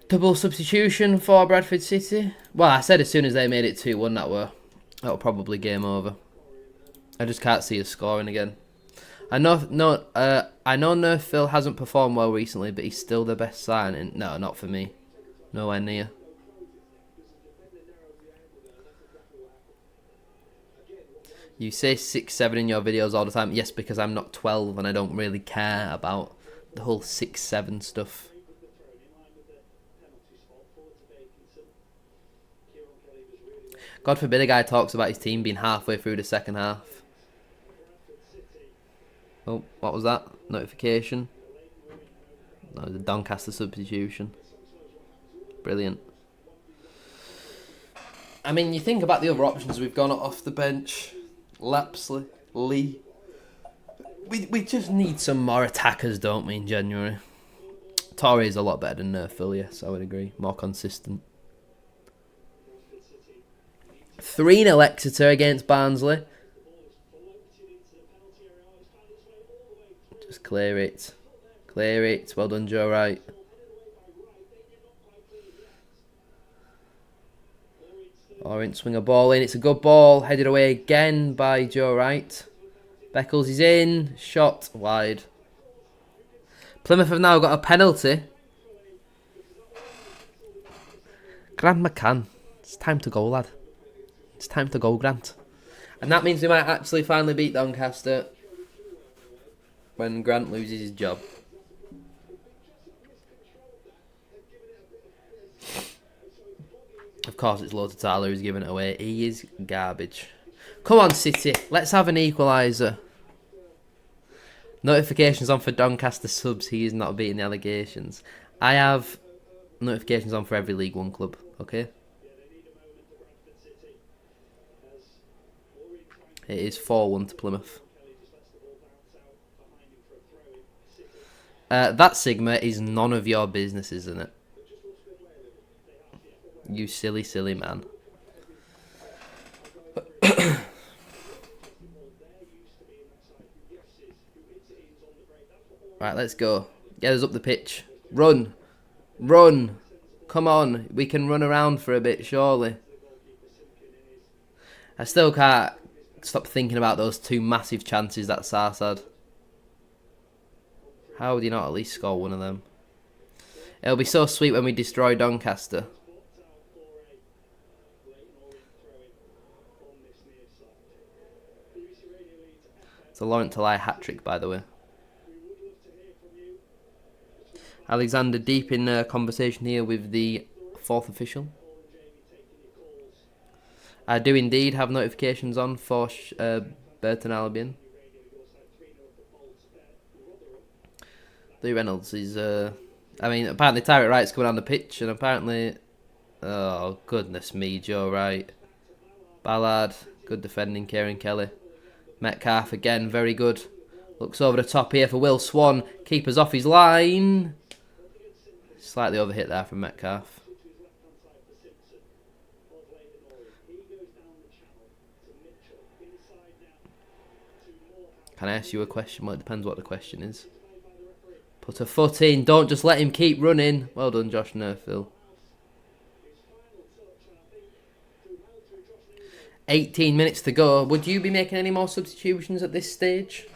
double substitution for Bradford City. Well, I said as soon as they made it 2-1, that'll probably game over. I just can't see us scoring again. I know Nerf Phil hasn't performed well recently, but he's still the best signing. No, not for me. Nowhere near. You say 6-7 in your videos all the time. Yes, because I'm not 12 and I don't really care about the whole 6-7 stuff. God forbid a guy talks about his team being halfway through the second half. Oh, what was that? Notification. That was a Doncaster substitution. Brilliant. I mean, you think about the other options we've gone off the bench. Lapsley, Lee. We just need some more attackers, don't we, in January? Torre is a lot better than Nerfville, yes, I would agree. More consistent. 3-0 Exeter against Barnsley. Just clear it. Clear it. Well done, Joe Wright. Orient swing a ball in. It's a good ball. Headed away again by Joe Wright. Beckles is in. Shot wide. Plymouth have now got a penalty. Grant McCann. It's time to go, lad. It's time to go, Grant. And that means we might actually finally beat Doncaster when Grant loses his job. Of course, it's Lothar Thaler who's giving it away. He is garbage. Come on, City. Let's have an equaliser. Notifications on for Doncaster subs. He is not beating the allegations. I have notifications on for every League One club. Okay? It is 4-1 to Plymouth. That Sigma is none of your business, isn't it? You silly, silly man. Right, let's go. Get us up the pitch. Run. Run. Come on. We can run around for a bit, surely. I still can't stop thinking about those two massive chances that Sars had. How would you not at least score one of them? It'll be so sweet when we destroy Doncaster. It's a Laurent Talai hat-trick, by the way. Alexander deep in conversation here with the fourth official. I do indeed have notifications on for Burton Albion. Lee Reynolds is... I mean, apparently Tyrant Wright's coming on the pitch, and apparently... Oh, goodness me, Joe Wright. Ballard, good defending, Kieran Kelly. Metcalf again, very good. Looks over the top here for Will Swan. Keeper's off his line. Slightly overhit there from Metcalf. Can I ask you a question? Well, it depends what the question is. Put a foot in. Don't just let him keep running. Well done, Josh Nerfville. 18 minutes to go. Would you be making any more substitutions at this stage?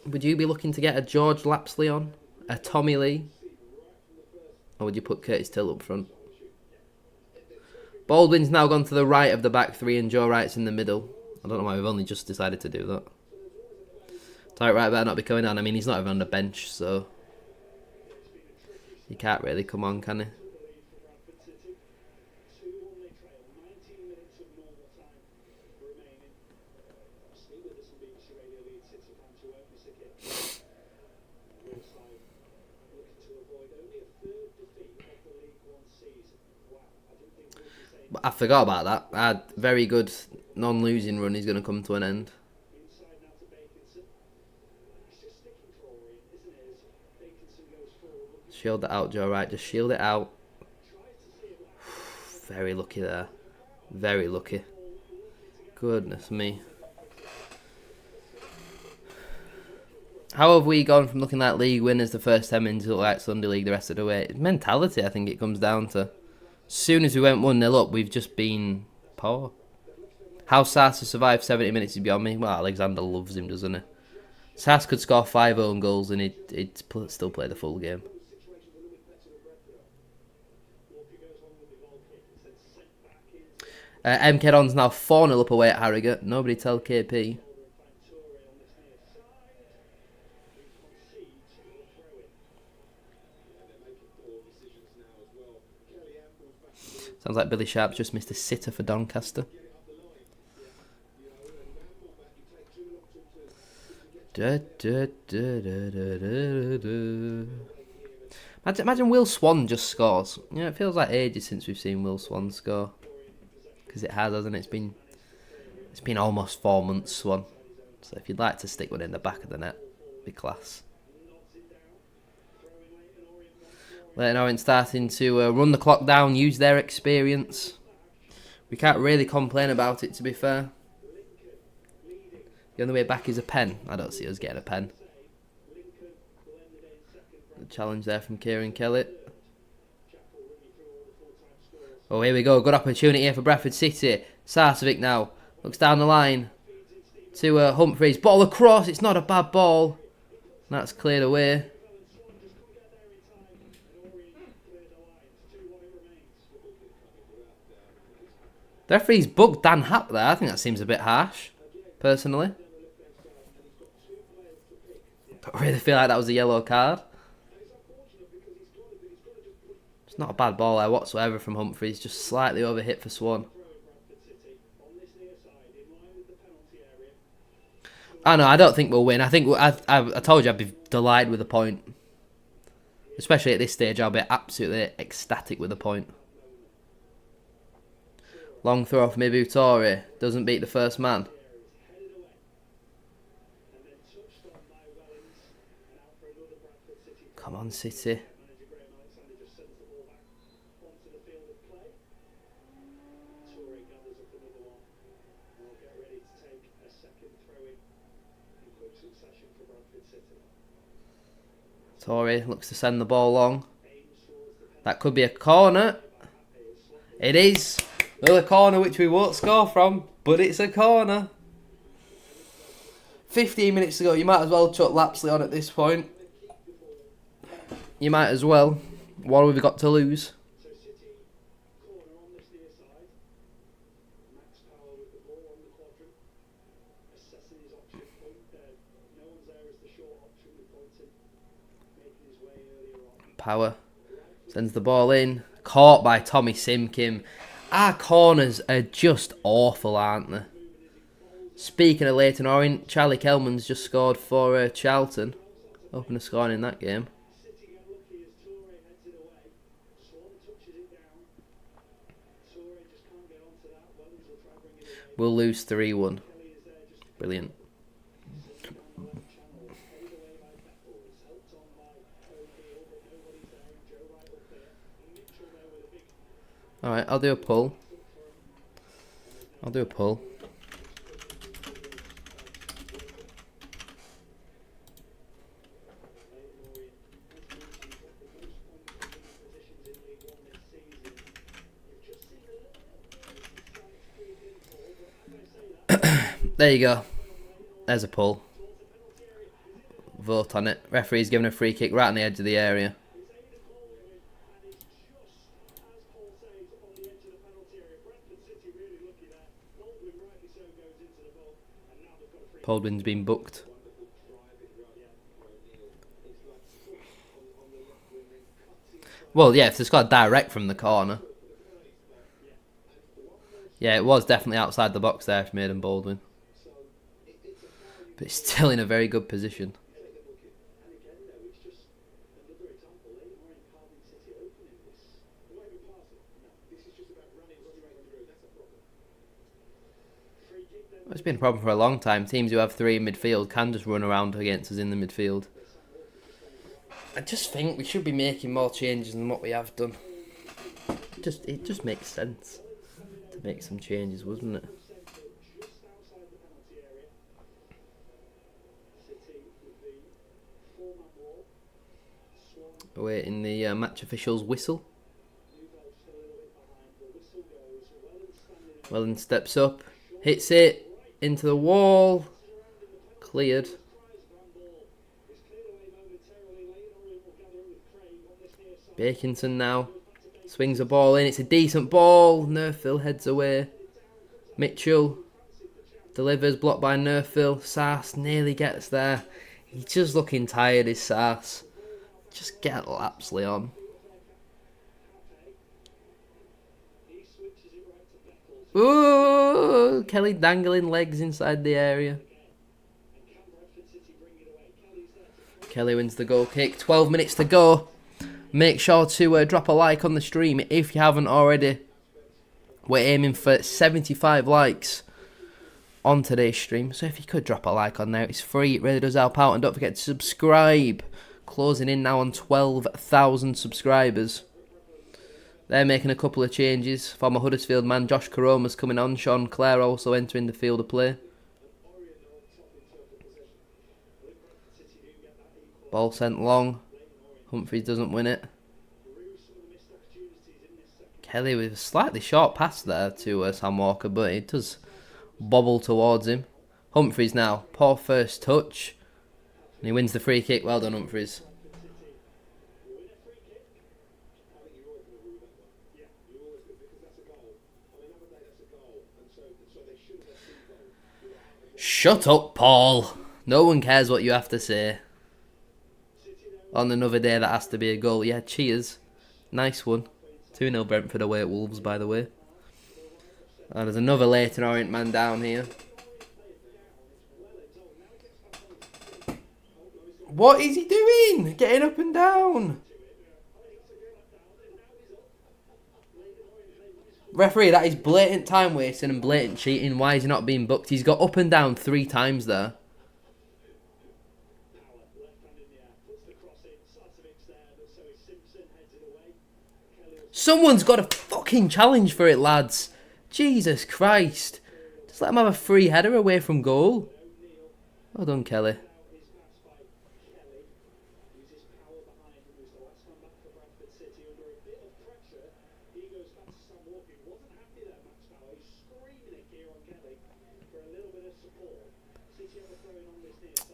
Would you be looking to get a George Lapsley on? A Tommy Lee? Or would you put Curtis Till up front? Baldwin's now gone to the right of the back three and Joe Wright's in the middle. I don't know why we've only just decided to do that. Tyrant Wright better not be coming on. I mean, he's not even on the bench, so... He can't really come on, can he? I forgot about that. A very good non-losing run is going to come to an end. Shield that out, Joe Wright. Just shield it out. Very lucky there. Very lucky. Goodness me. How have we gone from looking like league winners the first 10 minutes to look like Sunday League the rest of the way? It's mentality, I think it comes down to. As soon as we went 1-0 up, we've just been poor. How Sasa survived 70 minutes is beyond me. Well, Alexander loves him, doesn't he? Sasa could score 5 own goals and he'd still play the full game. MK now 4-0 up away at Harrogate. Nobody tell KP. Sounds like Billy Sharp's just missed a sitter for Doncaster. Imagine Will Swan just scores. You know, it feels like ages since we've seen Will Swan score. Because it has, hasn't it? It's been almost 4 months, Swan. So if you'd like to stick one in the back of the net, be class. Leyton Orient starting to run the clock down, use their experience. We can't really complain about it, to be fair. The only way back is a pen. I don't see us getting a pen. The challenge there from Kieran Kelly. Oh, here we go. Good opportunity here for Bradford City. Sarcevic now looks down the line to Humphreys. Ball across. It's not a bad ball. That's cleared away. The referee's bugged Dan Happ there. I think that seems a bit harsh, personally. But I really feel like that was a yellow card. It's not a bad ball there whatsoever from Humphreys. Just slightly overhit for Swan. I know, I don't think we'll win. I think I told you I'd be delighted with a point. Especially at this stage, I'll be absolutely ecstatic with a point. Long throw from Ibu Toure. Doesn't beat the first man. Come on, City. Toure looks to send the ball long. That could be a corner. It is. Another corner which we won't score from, but it's a corner. 15 minutes to go. You might as well chuck Lapsley on at this point. You might as well. What have we got to lose? Power sends the ball in. Caught by Tommy Simkim. Our corners are just awful, aren't they? Speaking of Leyton Orient, Charlie Kelman's just scored for Charlton. Opener scoring in that game. We'll lose 3-1. Brilliant. Alright, I'll do a pull. There you go. There's a pull. Vote on it. Referee's giving a free kick right on the edge of the area. Baldwin's been booked. Well, yeah, if they scored direct from the corner. Yeah, it was definitely outside the box there for Maiden Baldwin. But it's still in a very good position. It's been a problem for a long time. Teams who have 3 in midfield can just run around against us in the midfield. I just think we should be making more changes than what we have done. It just makes sense to make some changes, wouldn't it? awaiting the match official's whistle. Welland steps up, hits it into the wall, cleared. Bakinson now swings a ball in. It's a decent ball. Nerfville heads away. Mitchell delivers, blocked by Nerfville. Sass nearly gets there. He's just looking tired, is Sass. Just get Lapsley on. Ooh, Kelly dangling legs inside the area. Kelly wins the goal kick. 12 minutes to go. Make sure to drop a like on the stream if you haven't already. We're aiming for 75 likes on today's stream. So if you could drop a like on there, it's free. It really does help out. And don't forget to subscribe. Closing in now on 12,000 subscribers. They're making a couple of changes. Former Huddersfield man Josh Karoma's coming on. Sean Clare also entering the field of play. Ball sent long. Humphries doesn't win it. Kelly with a slightly short pass there to Sam Walker, but it does bobble towards him. Humphries now. Poor first touch. And he wins the free kick. Well done, Humphries. Shut up, Paul. No one cares what you have to say. On another day, that has to be a goal. Yeah, cheers. Nice one. 2-0 Brentford away at Wolves, by the way. And there's another Leyton Orient man down here. What is he doing? Getting up and down. Referee, that is blatant time wasting and blatant cheating. Why is he not being booked? He's got up and down 3 times there. Someone's got a fucking challenge for it, lads. Jesus Christ. Just let him have a free header away from goal. Well done, Kelly.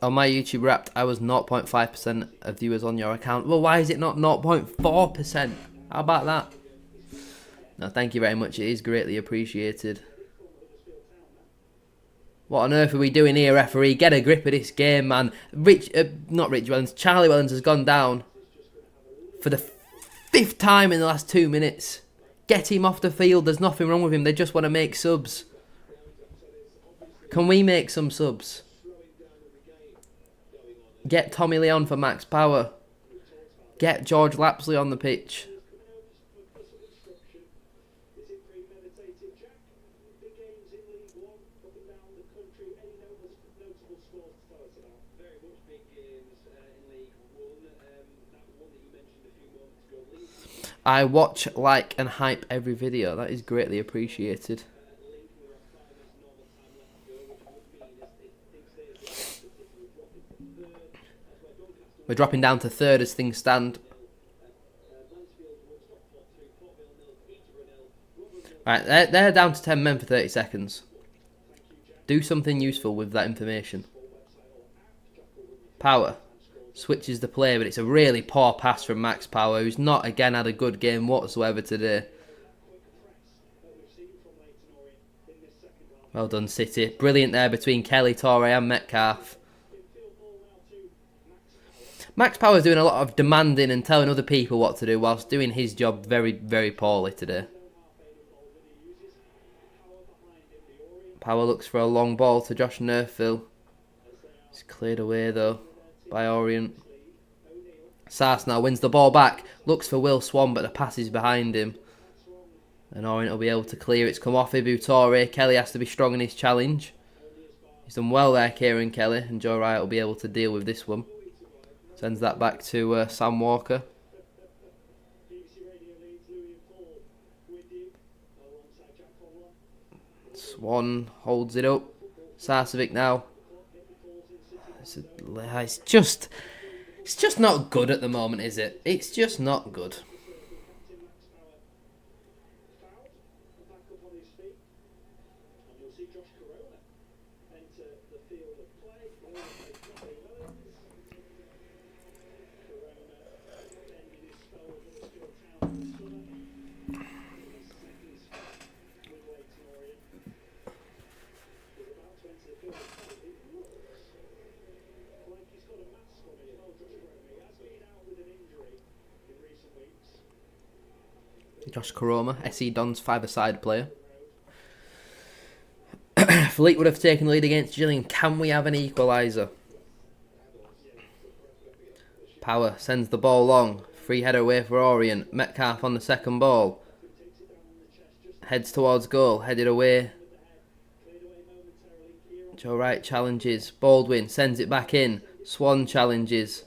On my YouTube Wrapped, I was 0.5% of viewers on your account. Well, why is it not 0.4%? How about that? No, thank you very much. It is greatly appreciated. What on earth are we doing here, referee? Get a grip of this game, man. Not Rich Wellens. Charlie Wellens has gone down for the 5th time in the last 2 minutes. Get him off the field. There's nothing wrong with him. They just want to make subs. Can we make some subs? Get Tommy Lee on for max power. Get George Lapsley on the pitch. I watch, like, and hype every video. That is greatly appreciated. We're dropping down to 3rd as things stand. Right, they're down to 10 men for 30 seconds. Do something useful with that information. Power switches the play, but it's a really poor pass from Max Power, who's not, again, had a good game whatsoever today. Well done, City. Brilliant there between Kelly, Torre and Metcalf. Max Power's doing a lot of demanding and telling other people what to do whilst doing his job very, very poorly today. Power looks for a long ball to Josh Nerfville. It's cleared away though by Orient. Sass now wins the ball back. Looks for Will Swan, but the pass is behind him. And Orient will be able to clear. It's come off Ibu Torre. Kelly has to be strong in his challenge. He's done well there, Kieran Kelly. And Joe Wright will be able to deal with this one. Sends that back to Sam Walker. Swan holds it up. Sarcevic now. It's just... It's just not good at the moment, is it? It's just not good. Josh Koroma, SE Don's five-a-side player. Fleetwood have taken the lead against Gillingham. Can we have an equaliser? Power sends the ball long. Free header away for Orient. Metcalf on the second ball. Heads towards goal. Headed away. Joe Wright challenges. Baldwin sends it back in. Swan challenges.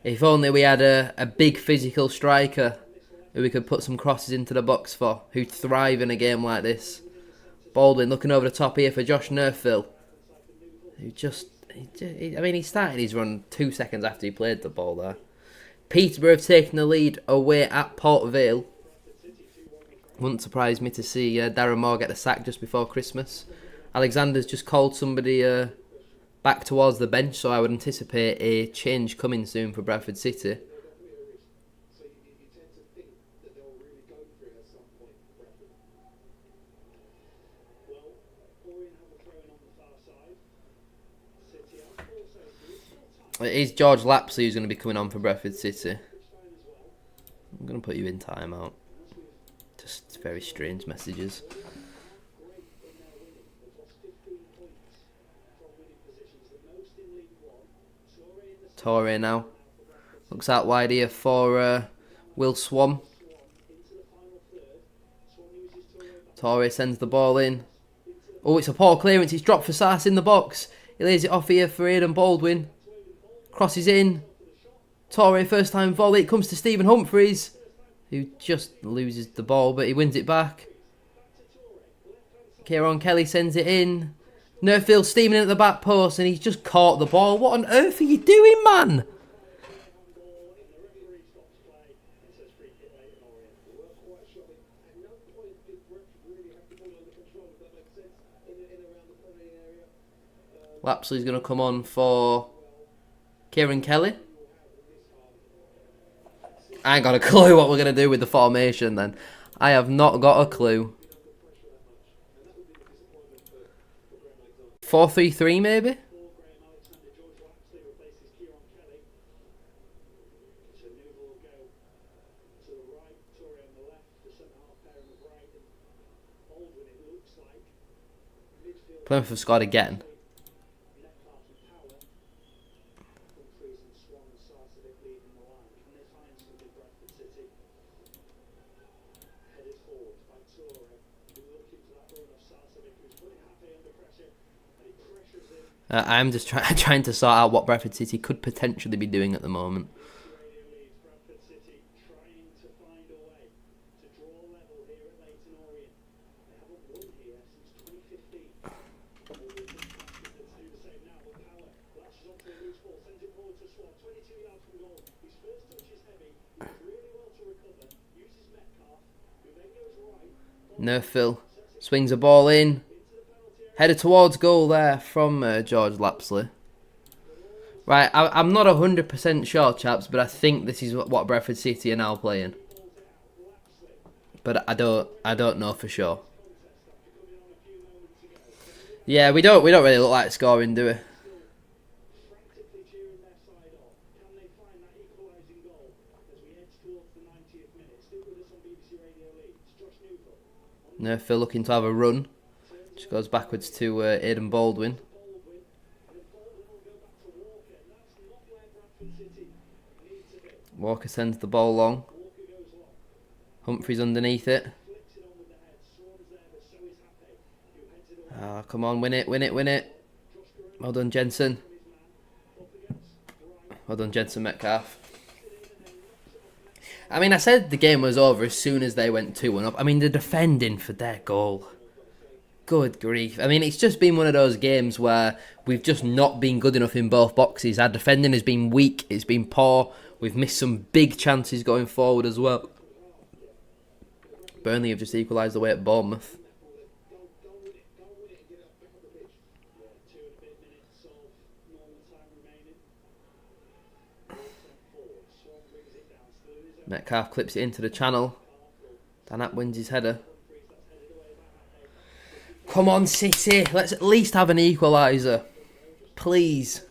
If only we had a big physical striker who we could put some crosses into the box for, who'd thrive in a game like this. Baldwin looking over the top here for Josh Nerfill, who he started his run 2 seconds after he played the ball there. Peterborough have taken the lead away at Port Vale. Wouldn't surprise me to see Darren Moore get the sack just before Christmas. Alexander's just called somebody back towards the bench, so I would anticipate a change coming soon for Bradford City. It is George Lapsley who's going to be coming on for Bradford City. I'm going to put you in timeout. Just very strange messages. Torre now. Looks out wide here for Will Swan. Torre sends the ball in. Oh, it's a poor clearance. He's dropped for Sars in the box. He lays it off here for Aidan Baldwin. Crosses in. Torre first time volley. It comes to Stephen Humphreys, who just loses the ball, but he wins it back. Kieran Kelly sends it in. Nerfield steaming in at the back post, and he's just caught the ball. What on earth are you doing, man? Lapsley's going to come on for Kieran Kelly. I ain't got a clue what we're going to do with the formation then. I have not got a clue. 4-3-3 maybe? Plymouth have scored again. I'm just trying to sort out what Bradford City could potentially be doing at the moment. Bradford City trying to find a way to draw level here at Leyton Orient. They haven't won here since 2015. We'll do the same now, but Power latches onto a loose ball, sends it forward to Swan, 22 yards from goal. His first touch is heavy, he does really well to recover, uses Metcalf, who then goes right. Nerfill swings a ball in. Headed towards goal there from George Lapsley. Right, I'm not 100% sure, chaps, but I think this is what Bradford City are now playing. But I don't know for sure. Yeah, we don't really look like scoring, do we? Nerfill looking to have a run. Just goes backwards to Aidan Baldwin. Walker sends the ball long. Humphreys underneath it. Come on, win it, win it, win it. Well done, Jensen. Well done, Jensen Metcalf. I mean, I said the game was over as soon as they went 2-1 up. I mean, the defending for their goal. Good grief. I mean, it's just been one of those games where we've just not been good enough in both boxes. Our defending has been weak. It's been poor. We've missed some big chances going forward as well. Burnley have just equalised away at Bournemouth. Metcalf clips it into the channel. Danap wins his header. Come on, City. Let's at least have an equaliser. Please.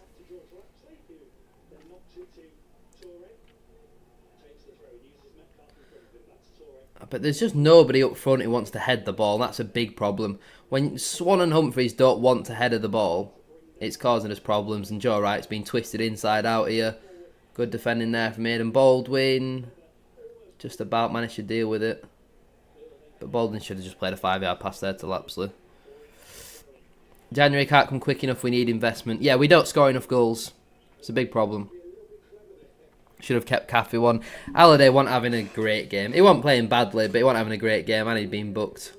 But there's just nobody up front who wants to head the ball. That's a big problem. When Swan and Humphreys don't want to header the ball, it's causing us problems. And Joe Wright's been twisted inside out here. Good defending there from Aidan Baldwin. Just about managed to deal with it. But Baldwin should have just played a 5-yard pass there to Lapsley. January can't come quick enough. We need investment. Yeah, we don't score enough goals. It's a big problem. Should have kept Caffey one. Halliday wasn't having a great game. He wasn't playing badly, but he wasn't having a great game and he'd been booked.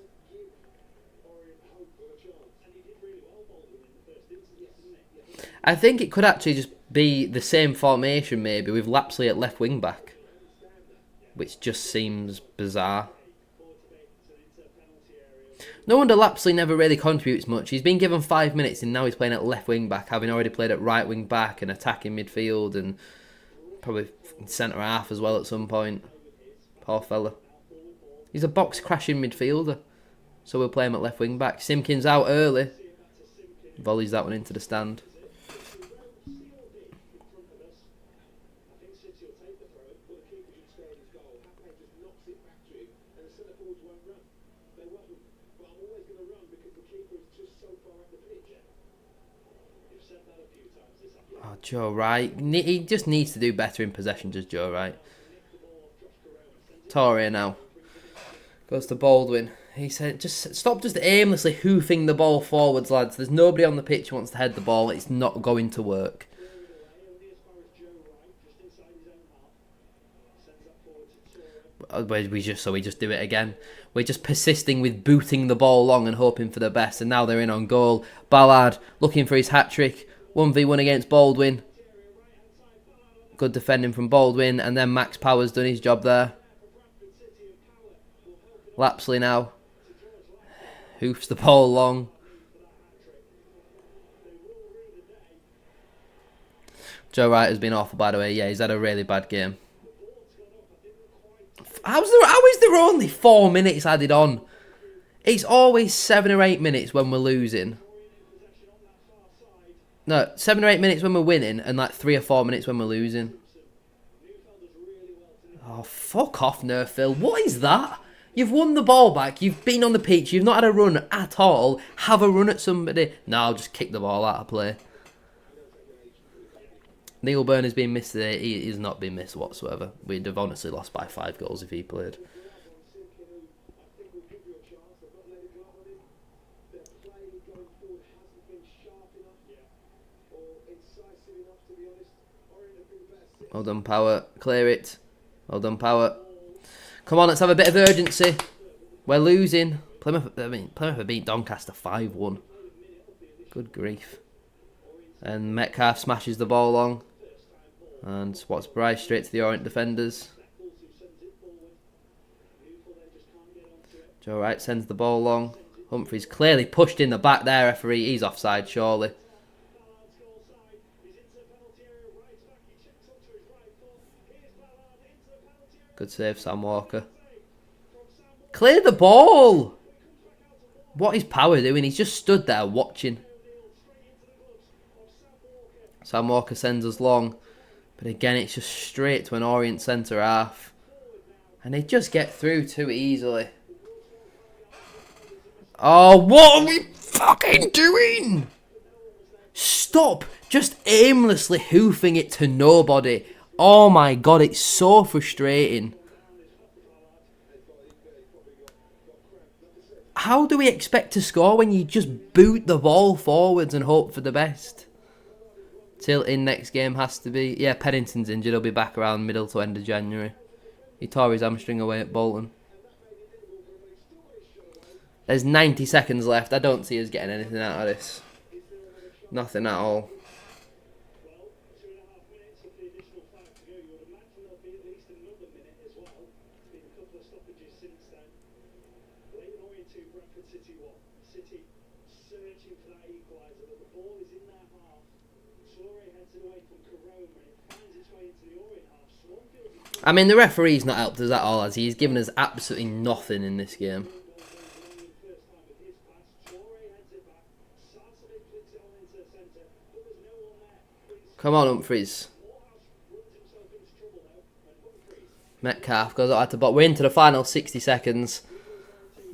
I think it could actually just be the same formation maybe with Lapsley at left wing back. Which just seems bizarre. No wonder Lapsley never really contributes much. He's been given 5 minutes and now he's playing at left wing back, having already played at right wing back and attacking midfield and probably centre half as well at some point. Poor fella. He's a box crashing midfielder, so we'll play him at left wing back. Simpkins out early. Volleys that one into the stand. Oh, Joe Wright. He just needs to do better in possession, just Joe Wright. Torre now. Goes to Baldwin. He said, just stop just aimlessly hoofing the ball forwards, lads. There's nobody on the pitch who wants to head the ball. It's not going to work. We just do it again. We're just persisting with booting the ball long and hoping for the best. And now they're in on goal. Ballard looking for his hat-trick. 1v1 against Baldwin. Good defending from Baldwin. And then Max Power's done his job there. Lapsley now. Hoofs the ball long. Joe Wright has been awful, by the way. Yeah, he's had a really bad game. How is there only 4 minutes added on? It's always 7 or 8 minutes when we're losing. No, 7 or 8 minutes when we're winning and like 3 or 4 minutes when we're losing. Oh, fuck off, Nerfil. What is that? You've won the ball back. You've been on the pitch. You've not had a run at all. Have a run at somebody. No, I'll just kick the ball out of play. Neil Byrne has been missed today. He's not been missed whatsoever. We'd have honestly lost by 5 goals if he played. Well done, Power. Clear it. Well done, Power. Come on, let's have a bit of urgency. We're losing. Plymouth have beat Doncaster 5-1. Good grief. And Metcalf smashes the ball long. And spots Bryce straight to the Orient defenders. Joe Wright sends the ball long. Humphreys clearly pushed in the back there, referee. He's offside, surely. Good save, Sam Walker. Clear the ball! What is Power doing? He's just stood there watching. Sam Walker sends us long. But again, it's just straight to an Orient centre half. And they just get through too easily. Oh, what are we fucking doing? Stop just aimlessly hoofing it to nobody. Oh my god, it's so frustrating. How do we expect to score when you just boot the ball forwards and hope for the best? Till in next game has to be. Yeah, Pennington's injured. He'll be back around middle to end of January. He tore his hamstring away at Bolton. There's 90 seconds left. I don't see us getting anything out of this. Nothing at all. Well, 2.5 minutes of the additional 5 to go. You would imagine there'll be at least another minute as well. There's been a couple of stoppages since then. Leyton Orient 2, Bradford City 1. City searching for that equaliser, but the ball is in their half. Torre heads it away from Carome and it finds its way into the Orient half. Swanfield is I mean, the referee's not helped us at all, as he's given us absolutely nothing in this game. first time with his pass. Torre heads it back. Sarcevic flicks it on into the centre, but there's no one there. Come on, Humphries. Morehouse runs himself into trouble now, and Humphries Metcalf goes out to bot. We're into the final 60 seconds.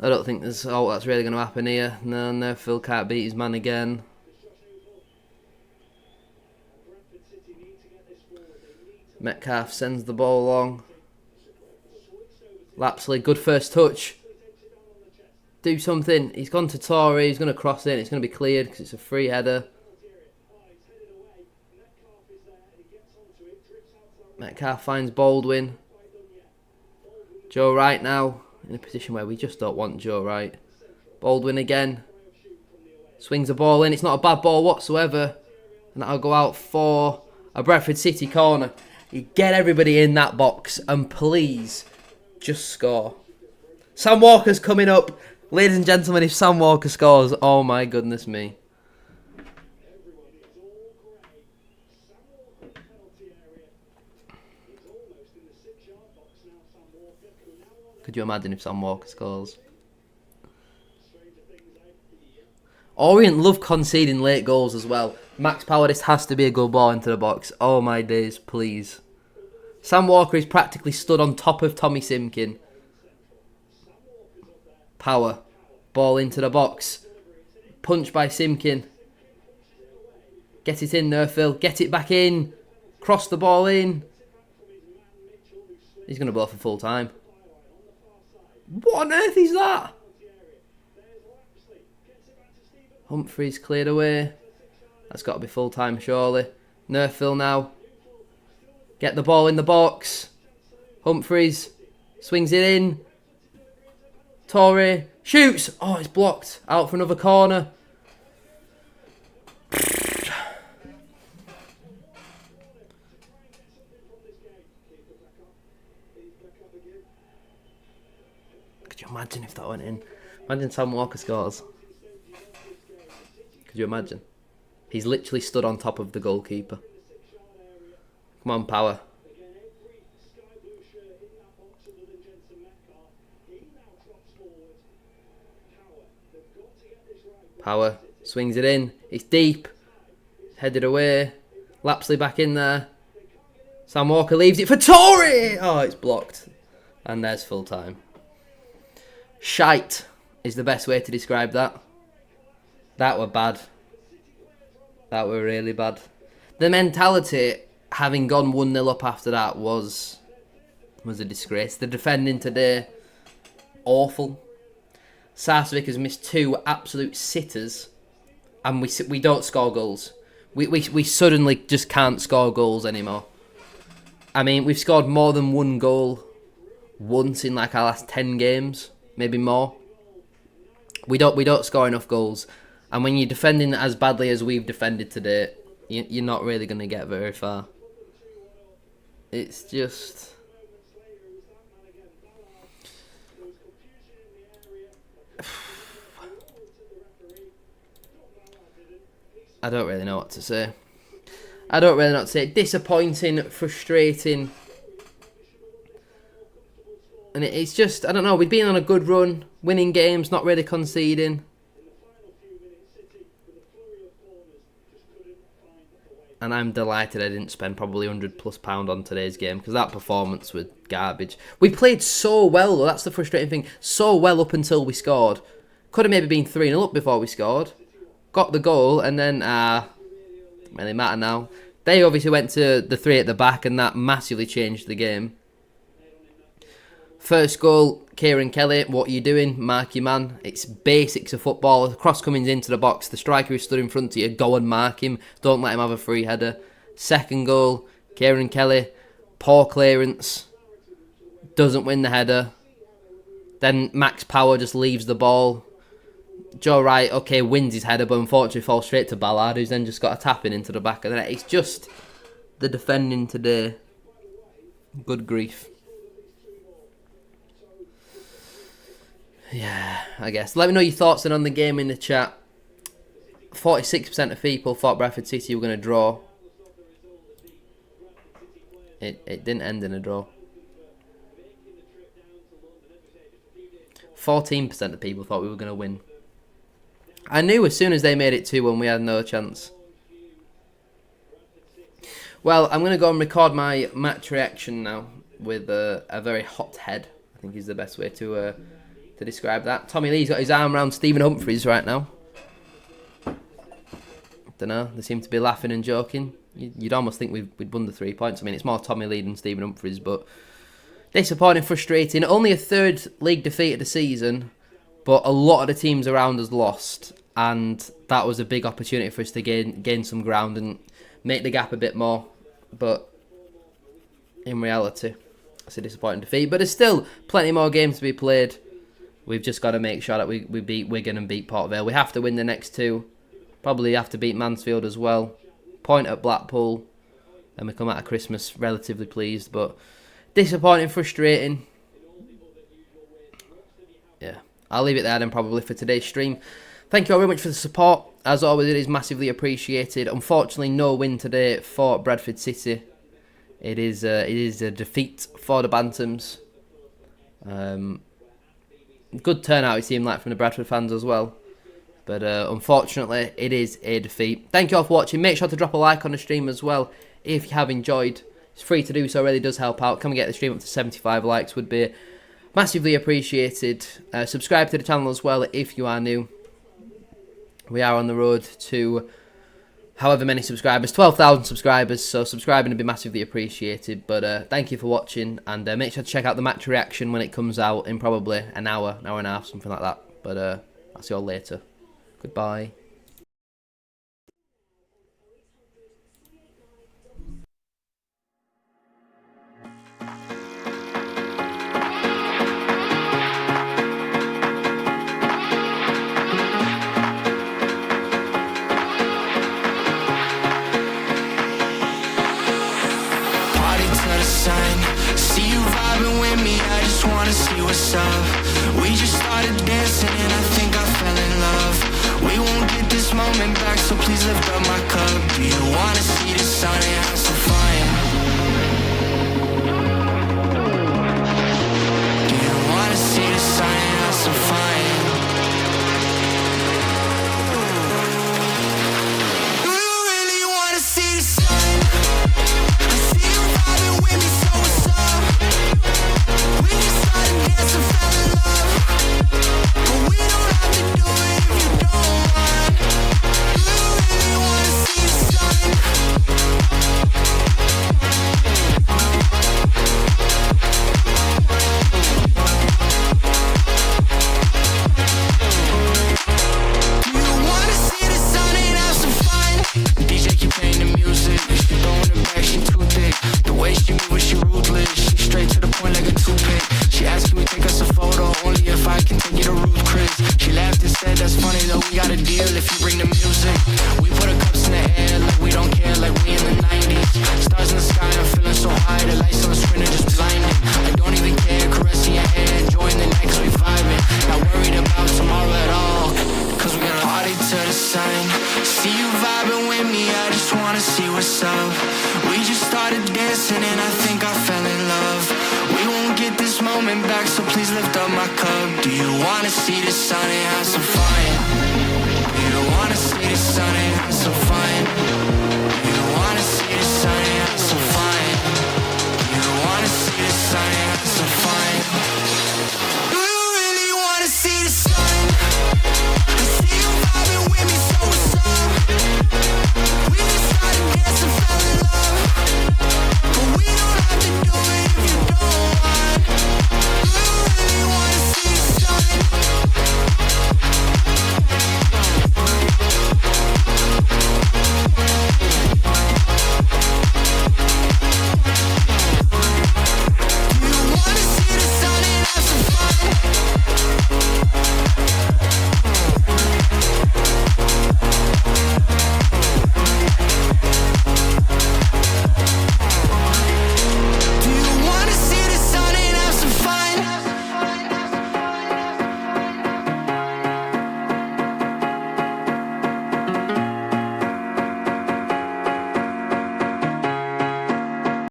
I don't think there's that's really going to happen here. No, Phil can't beat his man again. Bradford City need to get this forward. They need to Metcalf sends the ball along. Lapsley, good first touch. Do something. He's gone to Torre. He's going to cross in. It's going to be cleared because it's a free header. Metcalf finds Baldwin. Joe Wright now in a position where we just don't want Joe Wright. Baldwin again. Swings the ball in. It's not a bad ball whatsoever. And that'll go out for a Bradford City corner. You get everybody in that box and please just score. Sam Walker's coming up. Ladies and gentlemen, if Sam Walker scores, oh my goodness me. Could you imagine if Sam Walker scores? Orient love conceding late goals as well. Max Power, this has to be a good ball into the box. Oh my days, please. Sam Walker is practically stood on top of Tommy Simkin. Power. Ball into the box. Punch by Simkin. Get it in there, Phil. Get it back in. Cross the ball in. He's going to blow for full time. What on earth is that? Humphries cleared away. That's got to be full time, surely. Nerfil now. Get the ball in the box. Humphries swings it in. Torre shoots. Oh, it's blocked. Out for another corner. Could you imagine if that went in? Imagine Sam Walker scores. Could you imagine? He's literally stood on top of the goalkeeper. Come on, Power. Power swings it in. It's deep. Headed away. Lapsley back in there. Sam Walker leaves it for Torre. Oh, it's blocked. And there's full time. Shite is the best way to describe that. That were bad. That were really bad. The mentality, having gone 1-0 up after that, was a disgrace. The defending today, awful. Sarcevic has missed 2 absolute sitters, and we don't score goals. We suddenly just can't score goals anymore. I mean, we've scored more than 1 goal once in like our last 10 games, maybe more. We don't score enough goals, and when you're defending as badly as we've defended today, you're not really going to get very far. It's just... I don't really know what to say. Disappointing, frustrating. And it's just, I don't know, we've been on a good run, winning games, not really conceding. And I'm delighted I didn't spend probably £100+ on today's game, because that performance was garbage. We played so well, though, that's the frustrating thing. So well up until we scored. Could have maybe been 3-0 up before we scored. Got the goal, and then, doesn't really matter now. They obviously went to the 3 at the back, and that massively changed the game. First goal, Kieran Kelly, what are you doing? Mark your man. It's basics of football. The cross coming into the box, the striker who stood in front of you, go and mark him. Don't let him have a free header. Second goal, Kieran Kelly, poor clearance. Doesn't win the header. Then Max Power just leaves the ball. Joe Wright, okay, wins his header, but unfortunately falls straight to Ballard, who's then just got a tap in into the back of the net. It's just the defending today. Good grief. Yeah, I guess. Let me know your thoughts then on the game in the chat. 46% of people thought Bradford City were going to draw. It didn't end in a draw. 14% of people thought we were going to win. I knew as soon as they made it 2-1 we had no chance. Well, I'm going to go and record my match reaction now with a very hot head. I think is the best way to describe that. Tommy Lee's got his arm around Stephen Humphries right now. Don't know, they seem to be laughing and joking. You'd almost think we'd won the 3 points. I mean, it's more Tommy Lee than Stephen Humphries, but disappointing, frustrating. Only a third league defeat of the season, but a lot of the teams around us lost, and that was a big opportunity for us to gain some ground and make the gap a bit more. But in reality, it's a disappointing defeat. But there's still plenty more games to be played. We've just got to make sure that we beat Wigan and beat Port Vale. We have to win the next 2. Probably have to beat Mansfield as well. Point at Blackpool. And we come out of Christmas relatively pleased. But disappointing, frustrating. Yeah, I'll leave it there then probably for today's stream. Thank you all very much for the support. As always, it is massively appreciated. Unfortunately, no win today for Bradford City. It is a defeat for the Bantams. Good turnout, it seemed like, from the Bradford fans as well. But unfortunately, it is a defeat. Thank you all for watching. Make sure to drop a like on the stream as well if you have enjoyed. It's free to do so, it really does help out. Can we get the stream up to 75 likes would be massively appreciated. Subscribe to the channel as well if you are new. We are on the road to however many subscribers, 12,000 subscribers, so subscribing would be massively appreciated. But thank you for watching, and make sure to check out the match reaction when it comes out in probably an hour and a half, something like that. But I'll see you all later. Goodbye. See you vibing with me, I just wanna see what's up. We just started dancing and I think I fell in love. We won't get this moment back, so please lift up my cup. Do you wanna see the sun and have some fun? Do you wanna see the sun and have some fun? Do you really wanna see the sun? I see you vibing with me, so what's up? We just started dancing, fell in love, but we don't have to do it if you don't mind. Do you really wanna see the sun? Do you wanna see the sun and have some fun? DJ keep playing the music, she throwing it back, she too thick. The way she move, she ruthless, she straight to the point like a toothpick. She asked can we take us a photo, only if I can take you to Ruth Chris. She laughed and said that's funny though, we got a deal if you bring the music. We put our cups in the air like we don't care, like we in the 90s. Stars in the sky, I'm feeling so high, the lights on the screen are just blinding. I don't even care, caressing your hair, enjoying the night 'cause we vibing. Not worried about tomorrow at all, 'cause we gonna party to the sun. See you vibing with me, I just wanna see what's up. We just started dancing and I think I fell in love. We won't get this moment back, so please lift up my cup. Do you wanna see the sun and have some fun? Do you wanna see the sun and have some fun? Do you